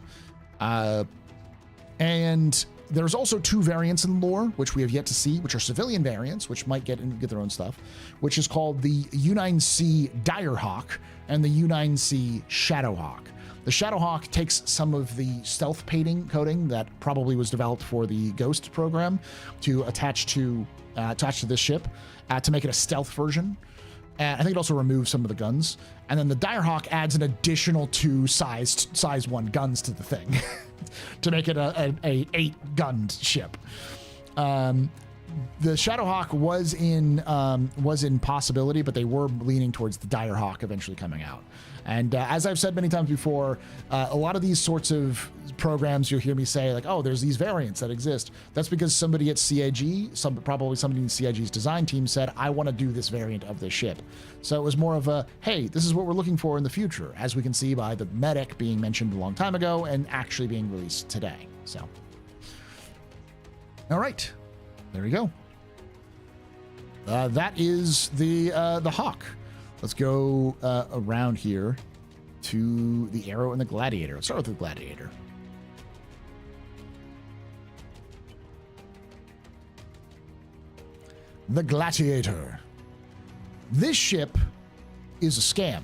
And there's also 2 variants in lore, which we have yet to see, which are civilian variants, which might get their own stuff, which is called the U9C Direhawk and the U9C Shadowhawk. The Shadowhawk takes some of the stealth painting coating that probably was developed for the Ghost program to attach to this ship to make it a stealth version. And I think it also removes some of the guns. And then the Direhawk adds an additional 2 size 1 guns to the thing to make it a 8-gunned ship. The Shadowhawk was in possibility, but they were leaning towards the Direhawk eventually coming out. And as I've said many times before, a lot of these sorts of programs, you'll hear me say like, oh, there's these variants that exist. That's because somebody at CIG, probably somebody in CIG's design team said, I want to do this variant of this ship. So it was more of a, hey, this is what we're looking for in the future, as we can see by the medic being mentioned a long time ago and actually being released today. So, all right, there we go. That is the Hawk. Let's go around here to the Arrow and the Gladiator. Let's start with the Gladiator. The Gladiator. This ship is a scam,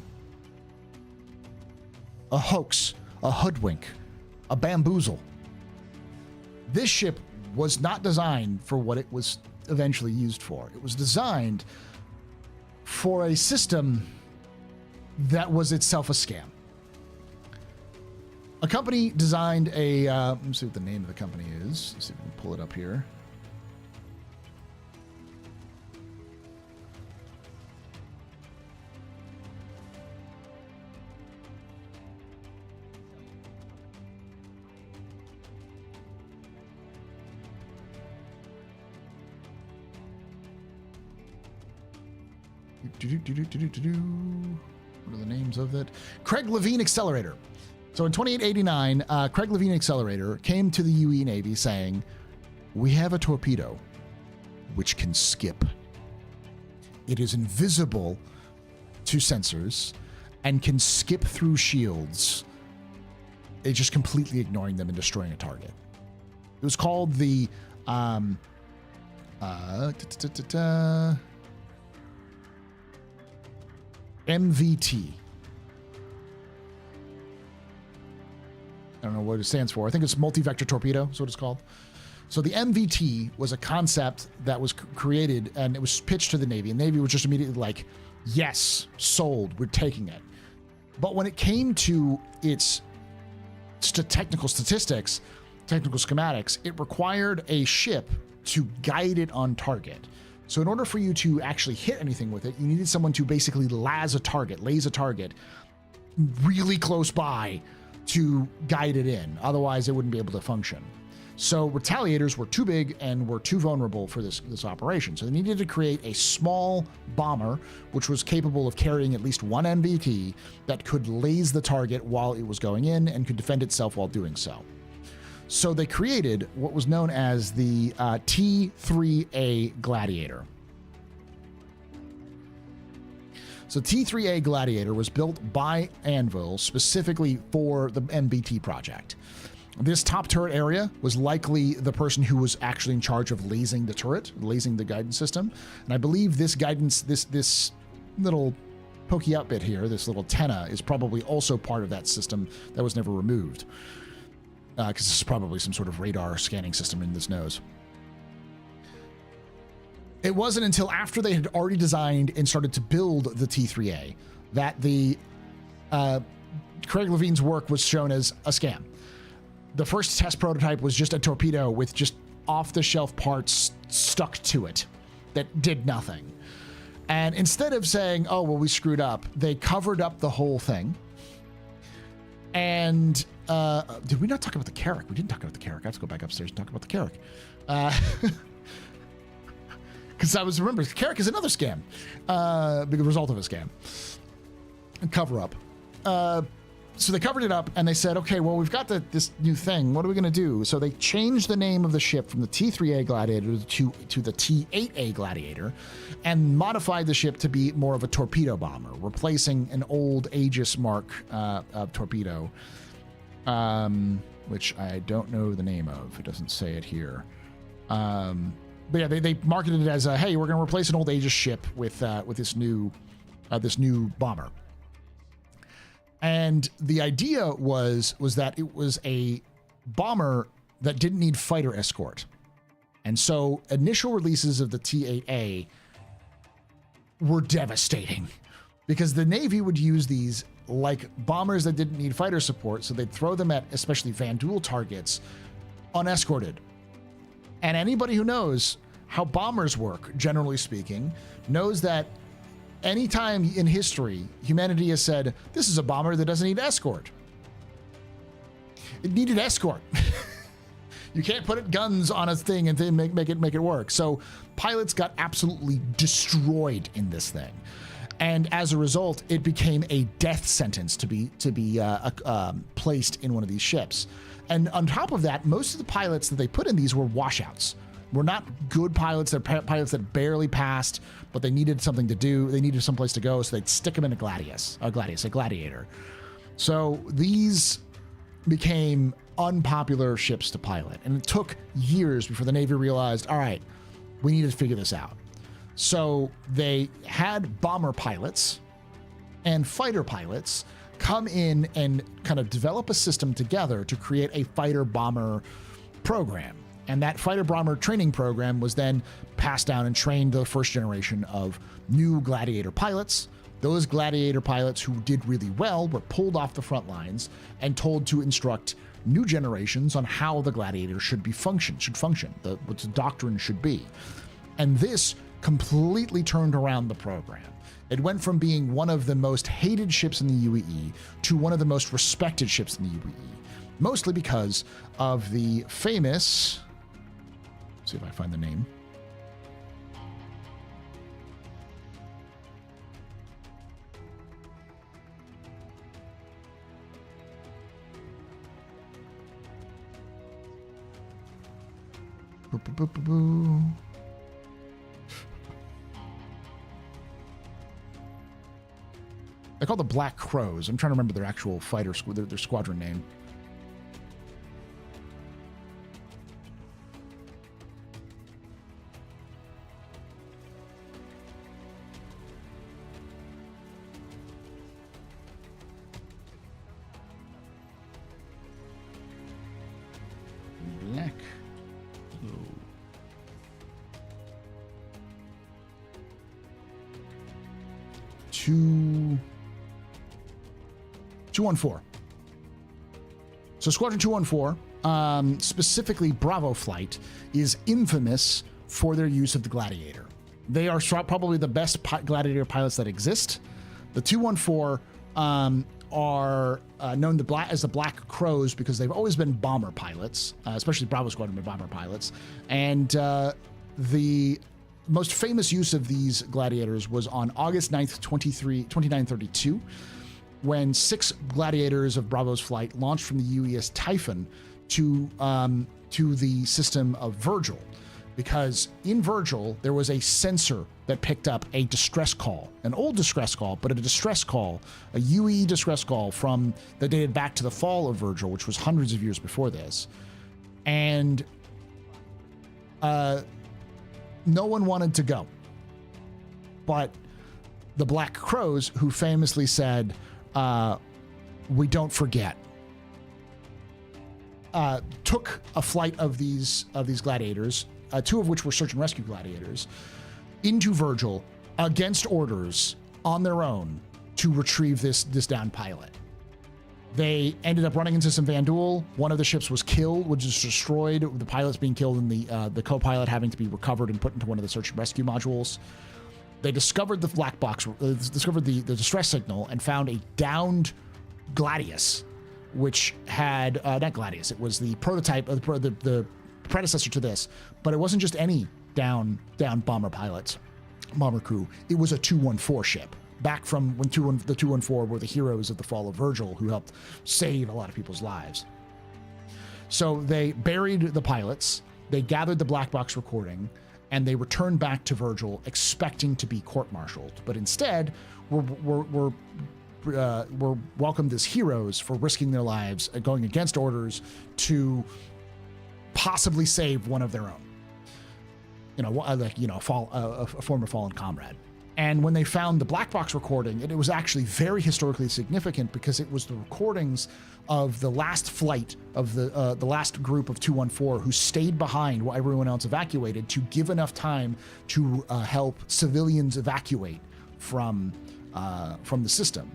a hoax, a hoodwink, a bamboozle. This ship was not designed for what it was eventually used for. It was designed for a system that was itself a scam. A company designed a, let me see what the name of the company is. Let's see if we can pull it up here. What are the names of that? Craig Levine Accelerator. So in 2889, Craig Levine Accelerator came to the UE Navy saying, we have a torpedo which can skip. It is invisible to sensors and can skip through shields. It's just completely ignoring them and destroying a target. It was called the MVT. I don't know what it stands for. I think it's multi-vector torpedo is what it's called. So the MVT was a concept that was created and it was pitched to the Navy, and the Navy was just immediately like, yes, sold, we're taking it. But when it came to its technical statistics, technical schematics, it required a ship to guide it on target. So in order for you to actually hit anything with it, you needed someone to basically laze a target really close by to guide it in. Otherwise, it wouldn't be able to function. So retaliators were too big and were too vulnerable for this operation. So they needed to create a small bomber, which was capable of carrying at least one MVT that could laze the target while it was going in and could defend itself while doing so. So they created what was known as the T3A Gladiator. So T3A Gladiator was built by Anvil specifically for the MBT project. This top turret area was likely the person who was actually in charge of lasing the turret, lasing the guidance system. And I believe this guidance, this little pokey out bit here, this little antenna, is probably also part of that system that was never removed. Because this is probably some sort of radar scanning system in this nose. It wasn't until after they had already designed and started to build the T3A that the Craig Levine's work was shown as a scam. The first test prototype was just a torpedo with just off-the-shelf parts stuck to it that did nothing. And instead of saying, oh, well, we screwed up, they covered up the whole thing. And did we not talk about the Carrack? We didn't talk about the Carrack. I have to go back upstairs and talk about the Carrack. Because I was remembering, the Carrack is another scam. The result of a scam. A cover-up. So they covered it up and they said, okay, well, we've got this new thing. What are we going to do? So they changed the name of the ship from the T3A Gladiator to the T8A Gladiator and modified the ship to be more of a torpedo bomber, replacing an old Aegis Mark torpedo, which I don't know the name of. It doesn't say it here. But yeah, they marketed it as, hey, we're going to replace an old Aegis ship with this new bomber. And the idea was that it was a bomber that didn't need fighter escort. And so initial releases of the T8A were devastating because the Navy would use these like bombers that didn't need fighter support. So they'd throw them at especially Van Duel targets unescorted. And anybody who knows how bombers work, generally speaking, knows that anytime in history humanity has said, this is a bomber that doesn't need escort. It needed escort. You can't put guns on a thing and then make it work. So pilots got absolutely destroyed in this thing. And as a result, it became a death sentence to be placed in one of these ships. And on top of that, most of the pilots that they put in these were washouts. Were not good pilots. They're pilots that barely passed, but they needed something to do. They needed someplace to go, so they'd stick them in a gladiator. So these became unpopular ships to pilot. And it took years before the Navy realized, all right, we need to figure this out. So they had bomber pilots and fighter pilots come in and kind of develop a system together to create a fighter bomber program. And that fighter bomber training program was then passed down and trained the first generation of new Gladiator pilots. Those Gladiator pilots who did really well were pulled off the front lines and told to instruct new generations on how the Gladiator should function, what the doctrine should be. And this completely turned around the program. It went from being one of the most hated ships in the UAE to one of the most respected ships in the UAE, mostly because of the famous, let's see if I find the name. They're called the Black Crows. I'm trying to remember their actual fighter, their squadron name. Black. Two. 214. So Squadron 214, specifically Bravo Flight, is infamous for their use of the Gladiator. They are probably the best Gladiator pilots that exist. The 214 are known as the Black Crows because they've always been bomber pilots, especially Bravo Squadron been bomber pilots. And the most famous use of these Gladiators was on August 9th, 2932, when 6 Gladiators of Bravo's flight launched from the UES Typhon to the system of Virgil, because in Virgil there was a sensor that picked up a distress call, an old distress call, but a distress call, a UE distress call that dated back to the fall of Virgil, which was hundreds of years before this, and no one wanted to go, but the Black Crows, who famously said, we don't forget, took a flight of these Gladiators, 2 of which were search and rescue Gladiators, into Virgil against orders on their own to retrieve this downed pilot. They ended up running into some Vandal. One of the ships was killed, which is destroyed. The pilots being killed and the co-pilot having to be recovered and put into one of the search and rescue modules. They discovered the black box, discovered the distress signal, and found a downed Gladius, which had not Gladius. It was the prototype of the predecessor to this, but it wasn't just any down bomber crew. It was a 214 ship, back from when the 214 were the heroes of the fall of Virgil, who helped save a lot of people's lives. So they buried the pilots. They gathered the black box recording, and they returned back to Virgil expecting to be court-martialed, but instead were welcomed as heroes for risking their lives, going against orders to possibly save one of their own. A former fallen comrade. And when they found the black box recording, it was actually very historically significant because it was the recordings of the last flight of the last group of 214 who stayed behind while everyone else evacuated to give enough time to help civilians evacuate from the system.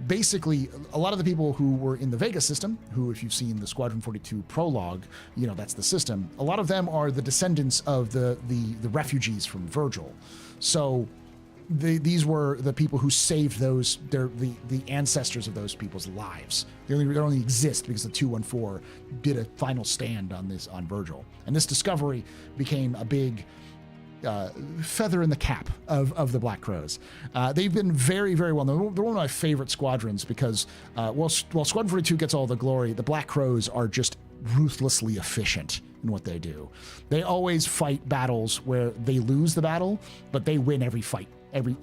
Basically, a lot of the people who were in the Vega system, who, if you've seen the Squadron 42 prologue, that's the system. A lot of them are the descendants of the refugees from Virgil. So these were the people who saved the ancestors of those people's lives. They only exist because the 214 did a final stand on Virgil, and this discovery became a big feather in the cap of the Black Crows. They've been very, very well known. They're one of my favorite squadrons because while Squadron 42 gets all the glory, the Black Crows are just ruthlessly efficient in what they do. They always fight battles where they lose the battle, but they win every fight. Every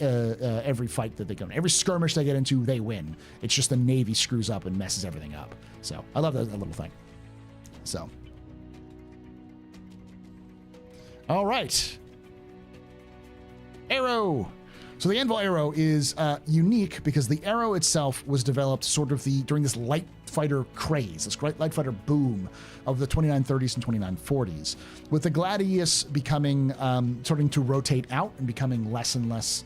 fight that they go in, every skirmish they get into, they win. It's just the Navy screws up and messes everything up. So I love that little thing. So, all right, arrow. So the Anvil Arrow is unique because the arrow itself was developed sort of during this light fighter craze, this light fighter boom of the 2930s and 2940s, with the Gladius becoming starting to rotate out and becoming less and less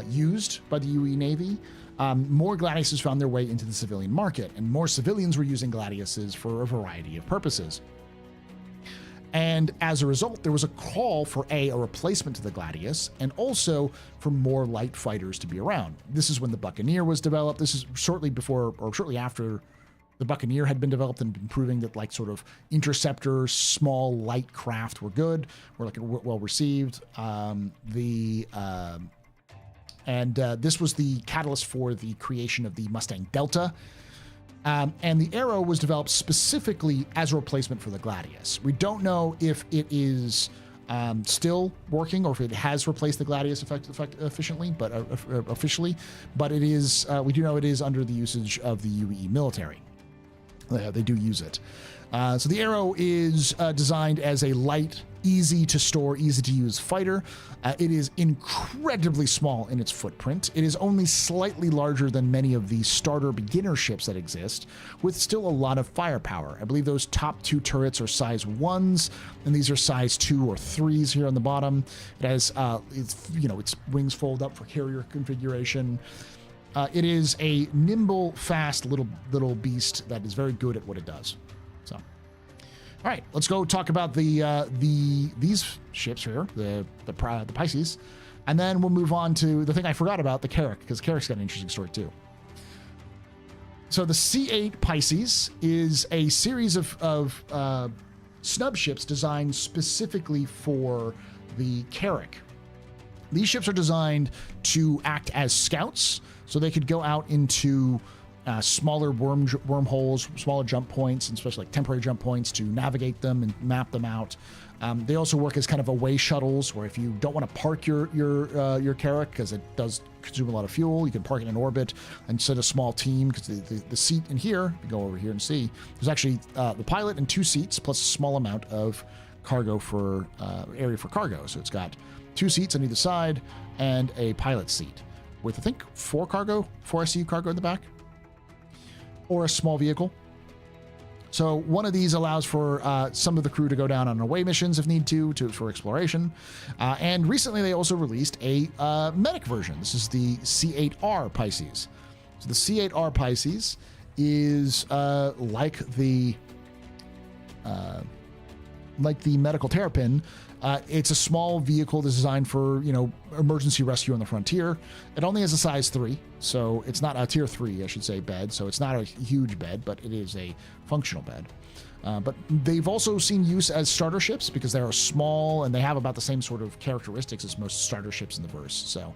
used by the UE Navy. More Gladiuses found their way into the civilian market, and more civilians were using Gladiuses for a variety of purposes. And as a result, there was a call for a replacement to the Gladius, and also for more light fighters to be around. This is when the Buccaneer was developed. This is shortly before, or shortly after, the Buccaneer had been developed and been proving that like sort of interceptors, small light craft were good, were like well received. This was the catalyst for the creation of the Mustang Delta. And the Arrow was developed specifically as a replacement for the Gladius. We don't know if it is still working or if it has replaced the Gladius officially, but it is. We do know it is under the usage of the UE military. They do use it. So the Arrow is designed as a light, easy to store, easy to use fighter. It is incredibly small in its footprint. It is only slightly larger than many of the starter beginner ships that exist, with still a lot of firepower. I believe those top two turrets are size 1s, and these are size 2 or 3s here on the bottom. It has, its wings fold up for carrier configuration. It is a nimble, fast little beast that is very good at what it does. So, all right, let's go talk about these ships here, the Pisces, and then we'll move on to the thing I forgot about, the Carrack, because Carrack's got an interesting story too. So the C8 Pisces is a series of snub ships designed specifically for the Carrack. These ships are designed to act as scouts, so they could go out into smaller wormholes, smaller jump points, and especially like temporary jump points to navigate them and map them out. They also work as kind of away shuttles, where if you don't want to park your Carrack because it does consume a lot of fuel, you can park it in orbit and send a small team, because the seat in here, you go over here and see, there's actually the pilot and 2 seats plus a small amount of cargo for area for cargo. So it's got 2 seats on either side and a pilot seat with, I think, 4 ICU cargo in the back, or a small vehicle. So one of these allows for some of the crew to go down on away missions if need to for exploration. And recently they also released a medic version. This is the C8R Pisces. So the C8R Pisces is like the medical terrapin. It's a small vehicle designed for, emergency rescue on the frontier. It only has a size 3, so it's not a tier 3, I should say, bed. So it's not a huge bed, but it is a functional bed. But they've also seen use as starter ships because they are small and they have about the same sort of characteristics as most starter ships in the verse. So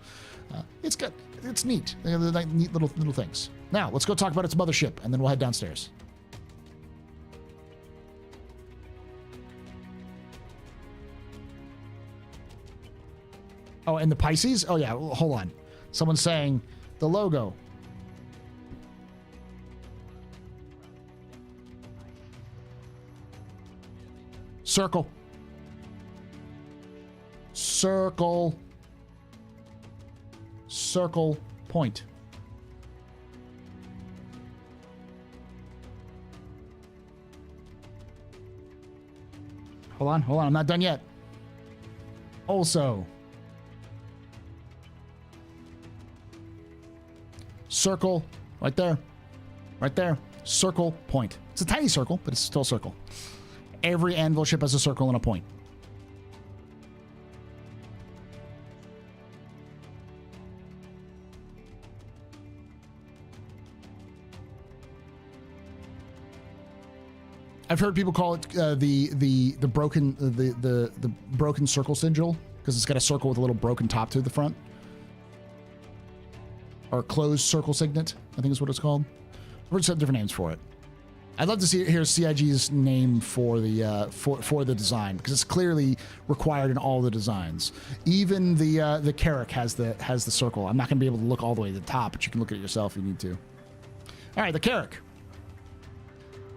it's good. It's neat. They're like neat little things. Now let's go talk about its mothership, and then we'll head downstairs. Oh, and the Pisces? Oh, yeah. Hold on. Someone's saying the logo. Circle. Circle. Circle point. Hold on. I'm not done yet. Also, circle right there, circle point. It's a tiny circle, but it's still a circle. Every Anvil ship has a circle and a point. I've heard people call it the broken circle sigil because it's got a circle with a little broken top to the front, or closed circle signet, I think is what it's called. We're just have different names for it. I'd love to hear CIG's name for the for the design, because it's clearly required in all the designs. Even the Carrack has the circle. I'm not going to be able to look all the way to the top, but you can look at it yourself if you need to. All right, the Carrack.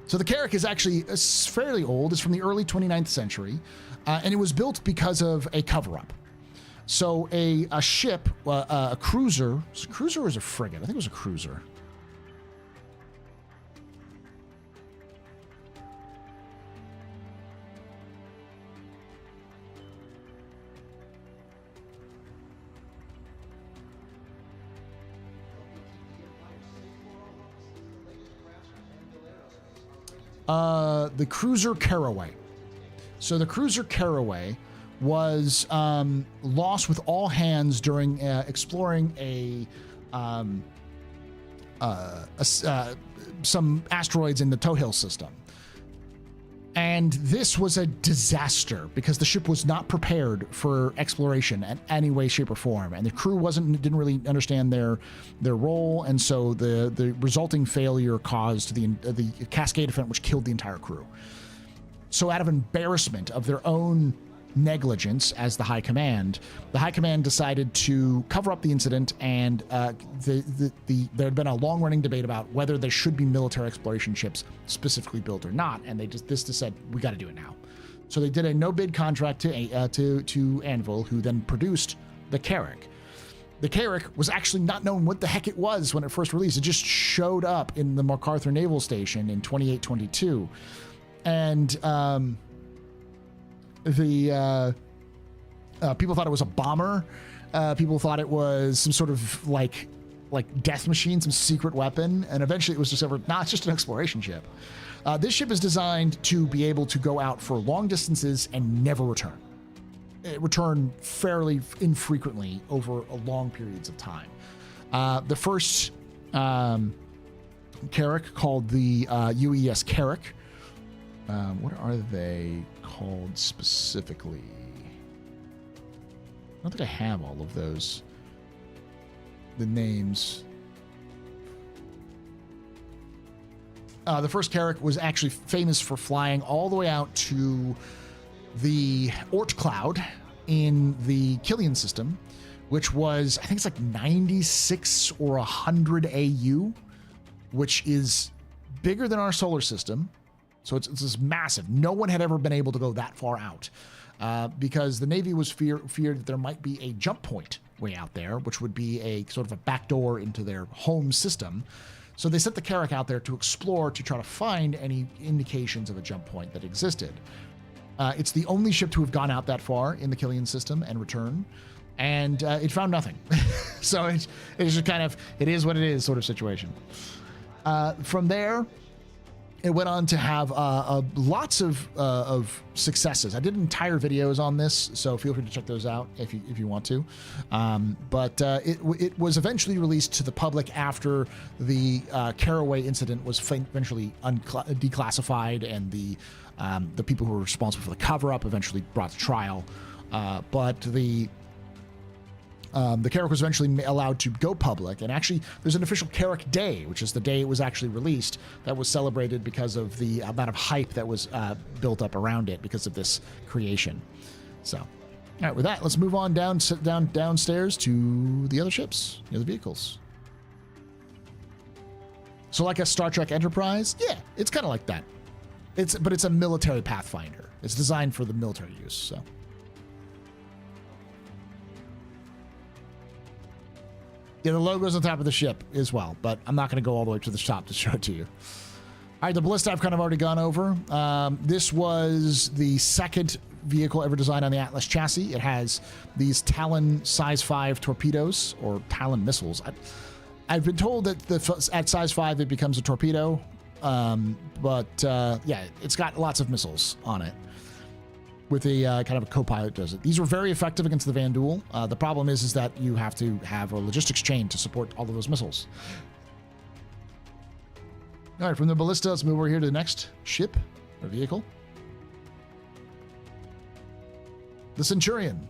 So the Carrack is actually fairly old. It's from the early 29th century, and it was built because of a cover-up. So a ship, a cruiser. Was it a cruiser or was it a frigate? I think it was a cruiser. The cruiser Caraway. So the cruiser Caraway was lost with all hands during exploring some asteroids in the Tohil system. And this was a disaster because the ship was not prepared for exploration in any way, shape, or form, and the crew didn't really understand their role, and so the resulting failure caused the cascade event, which killed the entire crew. So, out of embarrassment of their own negligence as the High Command decided to cover up the incident, and there had been a long-running debate about whether there should be military exploration ships specifically built or not, and they just said, we got to do it now. So they did a no-bid contract to Anvil, who then produced the Carrack. The Carrack was actually not known what the heck it was when it first released. It just showed up in the MacArthur Naval Station in 2822, and people thought it was a bomber. People thought it was some sort of like death machine, some secret weapon, and eventually it was discovered, it's just an exploration ship. This ship is designed to be able to go out for long distances and never return. It returned fairly infrequently over long periods of time. The first Carrack, called the UES Carrack. What are they called specifically? I don't think I have all of those. The names. The first Carrack was actually famous for flying all the way out to the Oort cloud in the Killian system, which was, I think it's like 96 or 100 AU, which is bigger than our solar system. So it's this massive. No one had ever been able to go that far out because the Navy was feared that there might be a jump point way out there, which would be a sort of a backdoor into their home system. So they sent the Carrack out there to explore, to try to find any indications of a jump point that existed. It's the only ship to have gone out that far in the Killian system and return, and it found nothing. So it's just kind of, it is what it is sort of situation. From there, it went on to have lots of successes. I did entire videos on this, so feel free to check those out if you want to. But it was eventually released to the public after the Caraway incident was eventually declassified, and the people who were responsible for the cover-up eventually brought to trial. But the Carrack was eventually allowed to go public, and actually there's an official Carrack Day, which is the day it was actually released, that was celebrated because of the amount of hype that was built up around it because of this creation. So, all right, with that, let's move on downstairs to the other ships, the other vehicles. So like a Star Trek Enterprise, yeah, it's kind of like that. But it's a military pathfinder. It's designed for the military use, so. Yeah, the logo's on top of the ship as well, but I'm not going to go all the way to the top to show it to you. All right, the ballista I've kind of already gone over. This was the second vehicle ever designed on the Atlas chassis. It has these Talon size 5 torpedoes, or Talon missiles. I've been told that at size 5 it becomes a torpedo, but yeah, it's got lots of missiles on it. With a kind of a co-pilot does it. These were very effective against the Van Duel. The problem is that you have to have a logistics chain to support all of those missiles. All right, from the ballista, let's move over here to the next ship, A vehicle. The Centurion.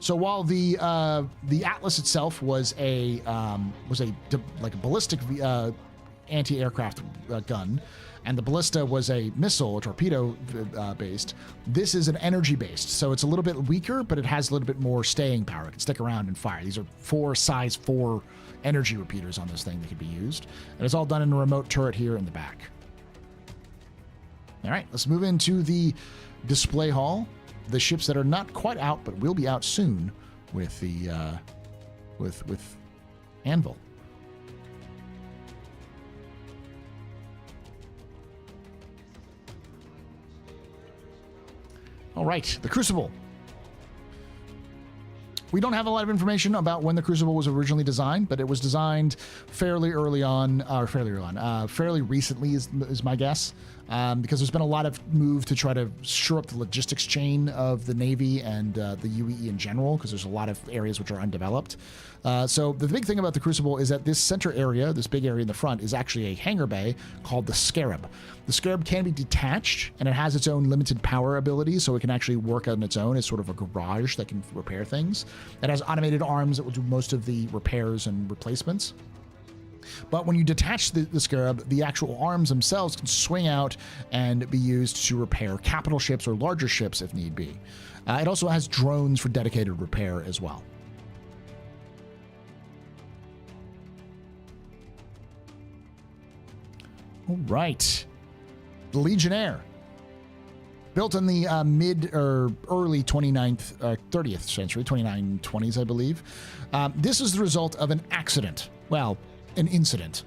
So while the Atlas itself was a ballistic anti-aircraft gun, and the ballista was a missile, a torpedo based, this is an energy based. So it's a little bit weaker, but it has a little bit more staying power. It can stick around and fire. These are size 4 energy repeaters on this thing that could be used. And it's all done in a remote turret here in the back. All right, let's move into the display hall. The ships that are not quite out, but will be out soon with the with Anvil. All right, the Crucible. We don't have a lot of information about when the Crucible was originally designed, but it was designed fairly recently is my guess, because there's been a lot of move to try to shore up the logistics chain of the Navy and the UEE in general, because there's a lot of areas which are undeveloped. So the big thing about the Crucible is that this center area, this big area in the front, is actually a hangar bay called the Scarab. The Scarab can be detached, and it has its own limited power ability, so it can actually work on its own as sort of a garage that can repair things. It has automated arms that will do most of the repairs and replacements. But when you detach the Scarab, the actual arms themselves can swing out and be used to repair capital ships or larger ships if need be. It also has drones for dedicated repair as well. All right. The Legionnaire. Built in the mid or early 30th century, 2920s, I believe. This is the result of an accident. Well, an incident.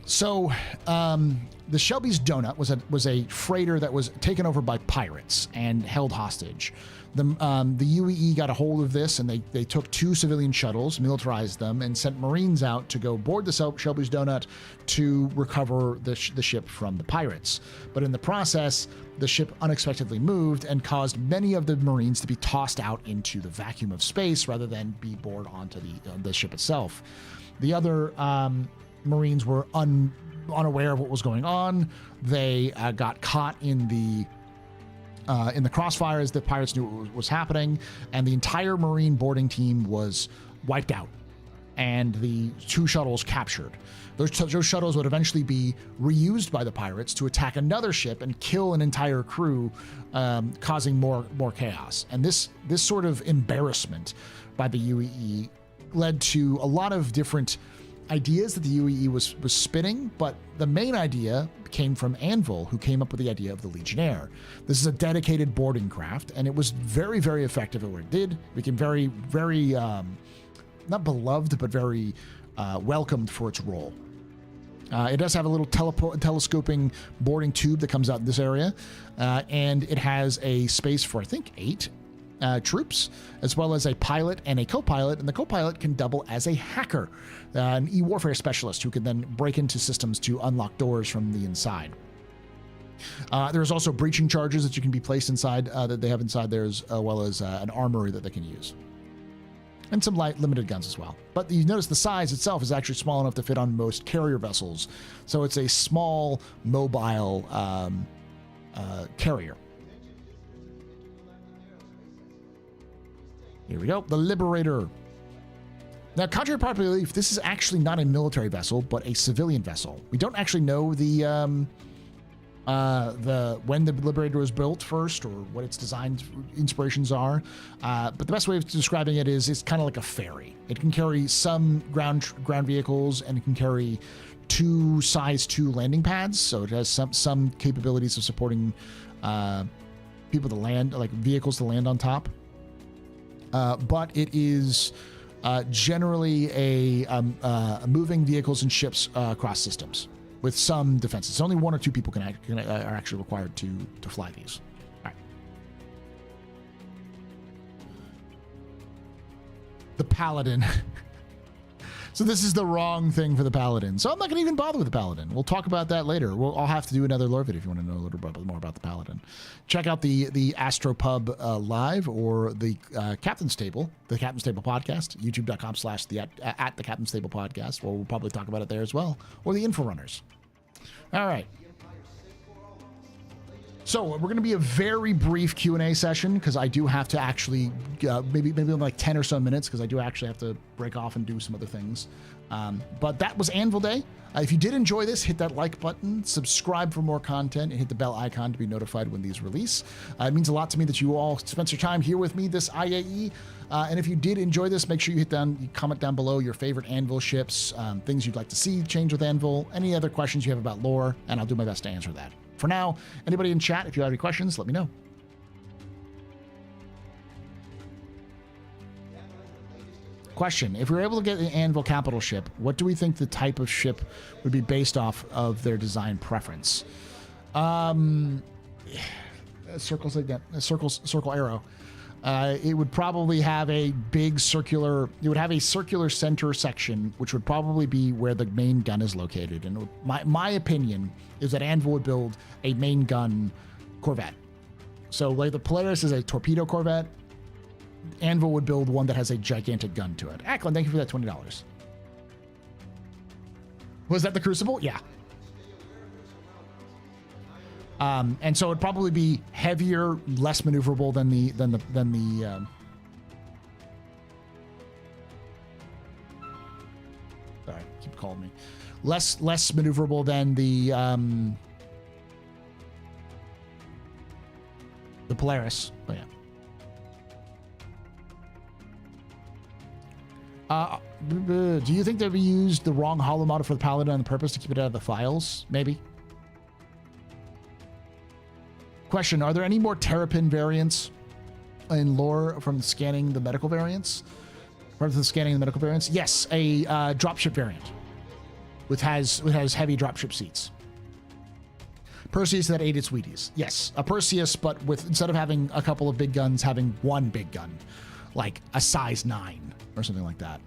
So, the Shelby's Donut was a freighter that was taken over by pirates and held hostage. The UEE got a hold of this, and they took 2 civilian shuttles, militarized them, and sent Marines out to go board the Shelby's Donut to recover the ship from the pirates. But in the process, the ship unexpectedly moved and caused many of the Marines to be tossed out into the vacuum of space rather than be bored onto the ship itself. The other Marines were unaware of what was going on. They got caught in the crossfire as the pirates knew what was happening, and the entire Marine boarding team was wiped out, and the 2 shuttles captured. Those shuttles would eventually be reused by the pirates to attack another ship and kill an entire crew, causing more chaos. And this sort of embarrassment by the UEE led to a lot of different ideas that the UEE was spinning, but the main idea came from Anvil, who came up with the idea of the Legionnaire. This is a dedicated boarding craft, and it was very, very effective at what it did. It became very, very, not beloved, but very welcomed for its role. It does have a little telescoping boarding tube that comes out in this area, and it has a space for, I think, 8 troops, as well as a pilot and a co-pilot, and the co-pilot can double as a hacker, an e-warfare specialist who can then break into systems to unlock doors from the inside. There's also breaching charges that you can be placed inside, that they have inside there, as well as an armory that they can use. And some light limited guns as well. But you notice the size itself is actually small enough to fit on most carrier vessels. So it's a small, mobile carrier. Here we go, the Liberator. Now, contrary to popular belief, this is actually not a military vessel, but a civilian vessel. We don't actually know when the Liberator was built first, or what its design inspirations are. But the best way of describing it is it's kind of like a ferry. It can carry some ground vehicles, and it can carry 2 size 2 landing pads. So it has some capabilities of supporting people to land, like vehicles to land on top. But it is generally a moving vehicles and ships across systems with some defenses. Only 1 or 2 people are actually required to fly these. All right. The Paladin. So this is the wrong thing for the Paladin. So I'm not going to even bother with the Paladin. We'll talk about that later. I'll have to do another lore video if you want to know a little bit more about the Paladin. Check out the Astropub live, or the Captain's Table, the Captain's Table podcast, youtube.com/at the Captain's Table podcast, where we'll probably talk about it there as well, or the Inforunners. All right. So we're going to be a very brief Q&A session because I do have to actually maybe like 10 or so minutes because I do actually have to break off and do some other things. But that was Anvil Day. If you did enjoy this, hit that like button, subscribe for more content, and hit the bell icon to be notified when these release. It means a lot to me that you all spent your time here with me this IAE. And if you did enjoy this, make sure you comment down below your favorite Anvil ships, things you'd like to see change with Anvil, any other questions you have about lore, and I'll do my best to answer that. For now, anybody in chat, if you have any questions, let me know. Question: if we were able to get an Anvil capital ship, what do we think the type of ship would be based off of their design preference? Circles again. Circle arrow. It would probably have a big circular. It would have a circular center section, which would probably be where the main gun is located. And my opinion is that Anvil would build a main gun corvette. So, like the Polaris is a torpedo corvette. Anvil would build one that has a gigantic gun to it. Ackland, thank you for that $20. Was that the Crucible? Yeah. And so it'd probably be heavier, less maneuverable than the sorry, keep calling me. Less maneuverable than the Polaris. Oh yeah. Do you think that we used the wrong holo model for the Paladin on purpose to keep it out of the files? Maybe. Question: are there any more Terrapin variants in lore from scanning the medical variants? Yes, a dropship variant, which has heavy dropship seats. Perseus that ate its Wheaties. Yes, a Perseus, but with instead of having a couple of big guns, having one big gun, like a size 9 or something like that.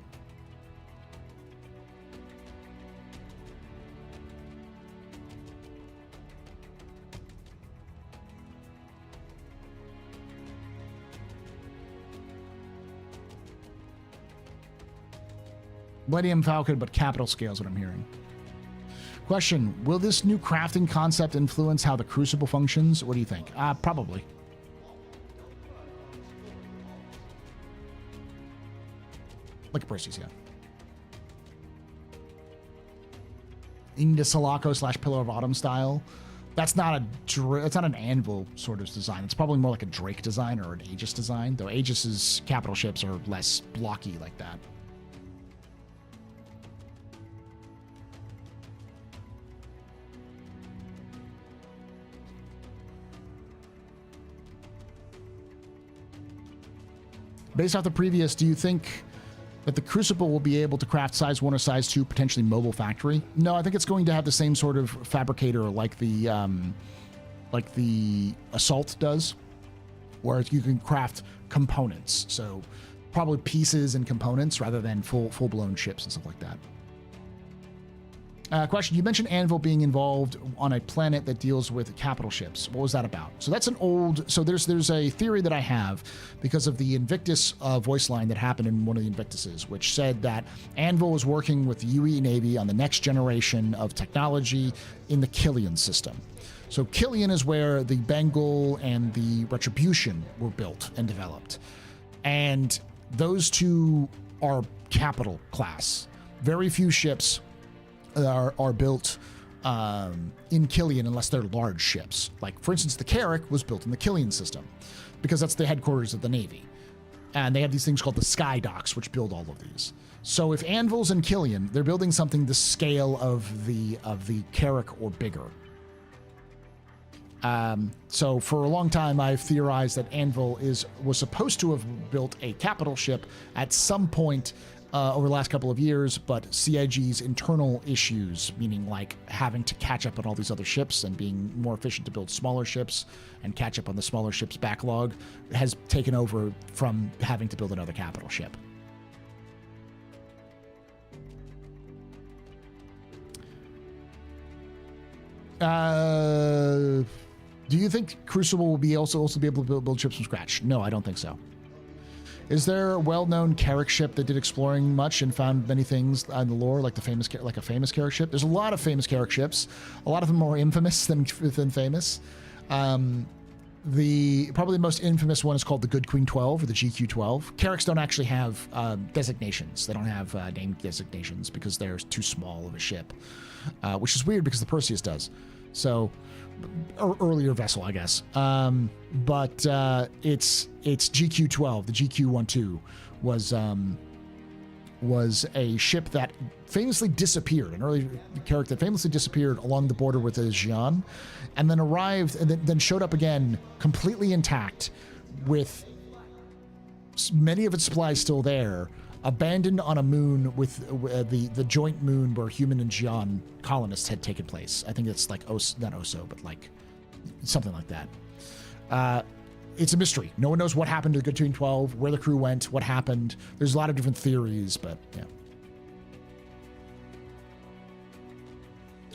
Millennium Falcon, but capital scale is what I'm hearing. Question: will this new crafting concept influence how the Crucible functions? What do you think? Probably. Like a Perseus, yeah. Into Sulaco / Pillar of Autumn style. That's not an Anvil sort of design. It's probably more like a Drake design or an Aegis design, though Aegis's capital ships are less blocky like that. Based off the previous, do you think that the Crucible will be able to craft size 1 or size 2, potentially mobile factory? No, I think it's going to have the same sort of fabricator like the Assault does, where you can craft components. So probably pieces and components rather than full-blown ships and stuff like that. Question: you mentioned Anvil being involved on a planet that deals with capital ships. What was that about? So that's an old. So there's a theory that I have because of the Invictus voice line that happened in one of the Invictuses, which said that Anvil was working with the UE Navy on the next generation of technology in the Killian system. So Killian is where the Bengal and the Retribution were built and developed, and those two are capital class. Very few ships are built in Killian unless they're large ships. Like, for instance, the Carrack was built in the Killian system because that's the headquarters of the Navy. And they have these things called the Sky Docks, which build all of these. So if Anvil's in Killian, they're building something the scale of the Carrack or bigger. So for a long time, I've theorized that Anvil was supposed to have built a capital ship at some point over the last couple of years, but CIG's internal issues, meaning like having to catch up on all these other ships and being more efficient to build smaller ships and catch up on the smaller ships backlog, has taken over from having to build another capital ship. Do you think Crucible will be also be able to build ships from scratch? No, I don't think so. Is there a well-known Carrack ship that did exploring much and found many things on the lore, like a famous Carrack ship? There's a lot of famous Carrack ships. A lot of them more infamous than famous. Probably the most infamous one is called the Good Queen 12 or the GQ-12. Carracks don't actually have designations. They don't have name designations because they're too small of a ship, which is weird because the Perseus does. So, earlier vessel, I guess. But it's GQ-12. The GQ-12 was a ship that famously disappeared, an early character that famously disappeared along the border with the Xi'an, and then arrived and then showed up again completely intact with many of its supplies still there, abandoned on a moon with the joint moon where human and Xi'an colonists had taken place. I think it's like not Oso, but like something like that. It's a mystery. No one knows what happened to the Good Queen 12, where the crew went, what happened. There's a lot of different theories, but yeah.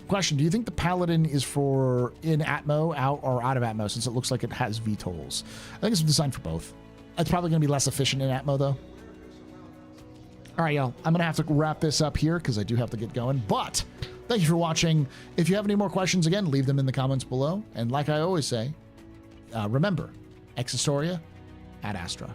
Question, do you think the Paladin is for in Atmo out or out of Atmo, since it looks like it has VTOLs? I think it's designed for both. It's probably going to be less efficient in Atmo, though. All right, y'all. I'm going to have to wrap this up here because I do have to get going. But thank you for watching. If you have any more questions, again, leave them in the comments below. And like I always say, remember, Ex Historia ad Astra.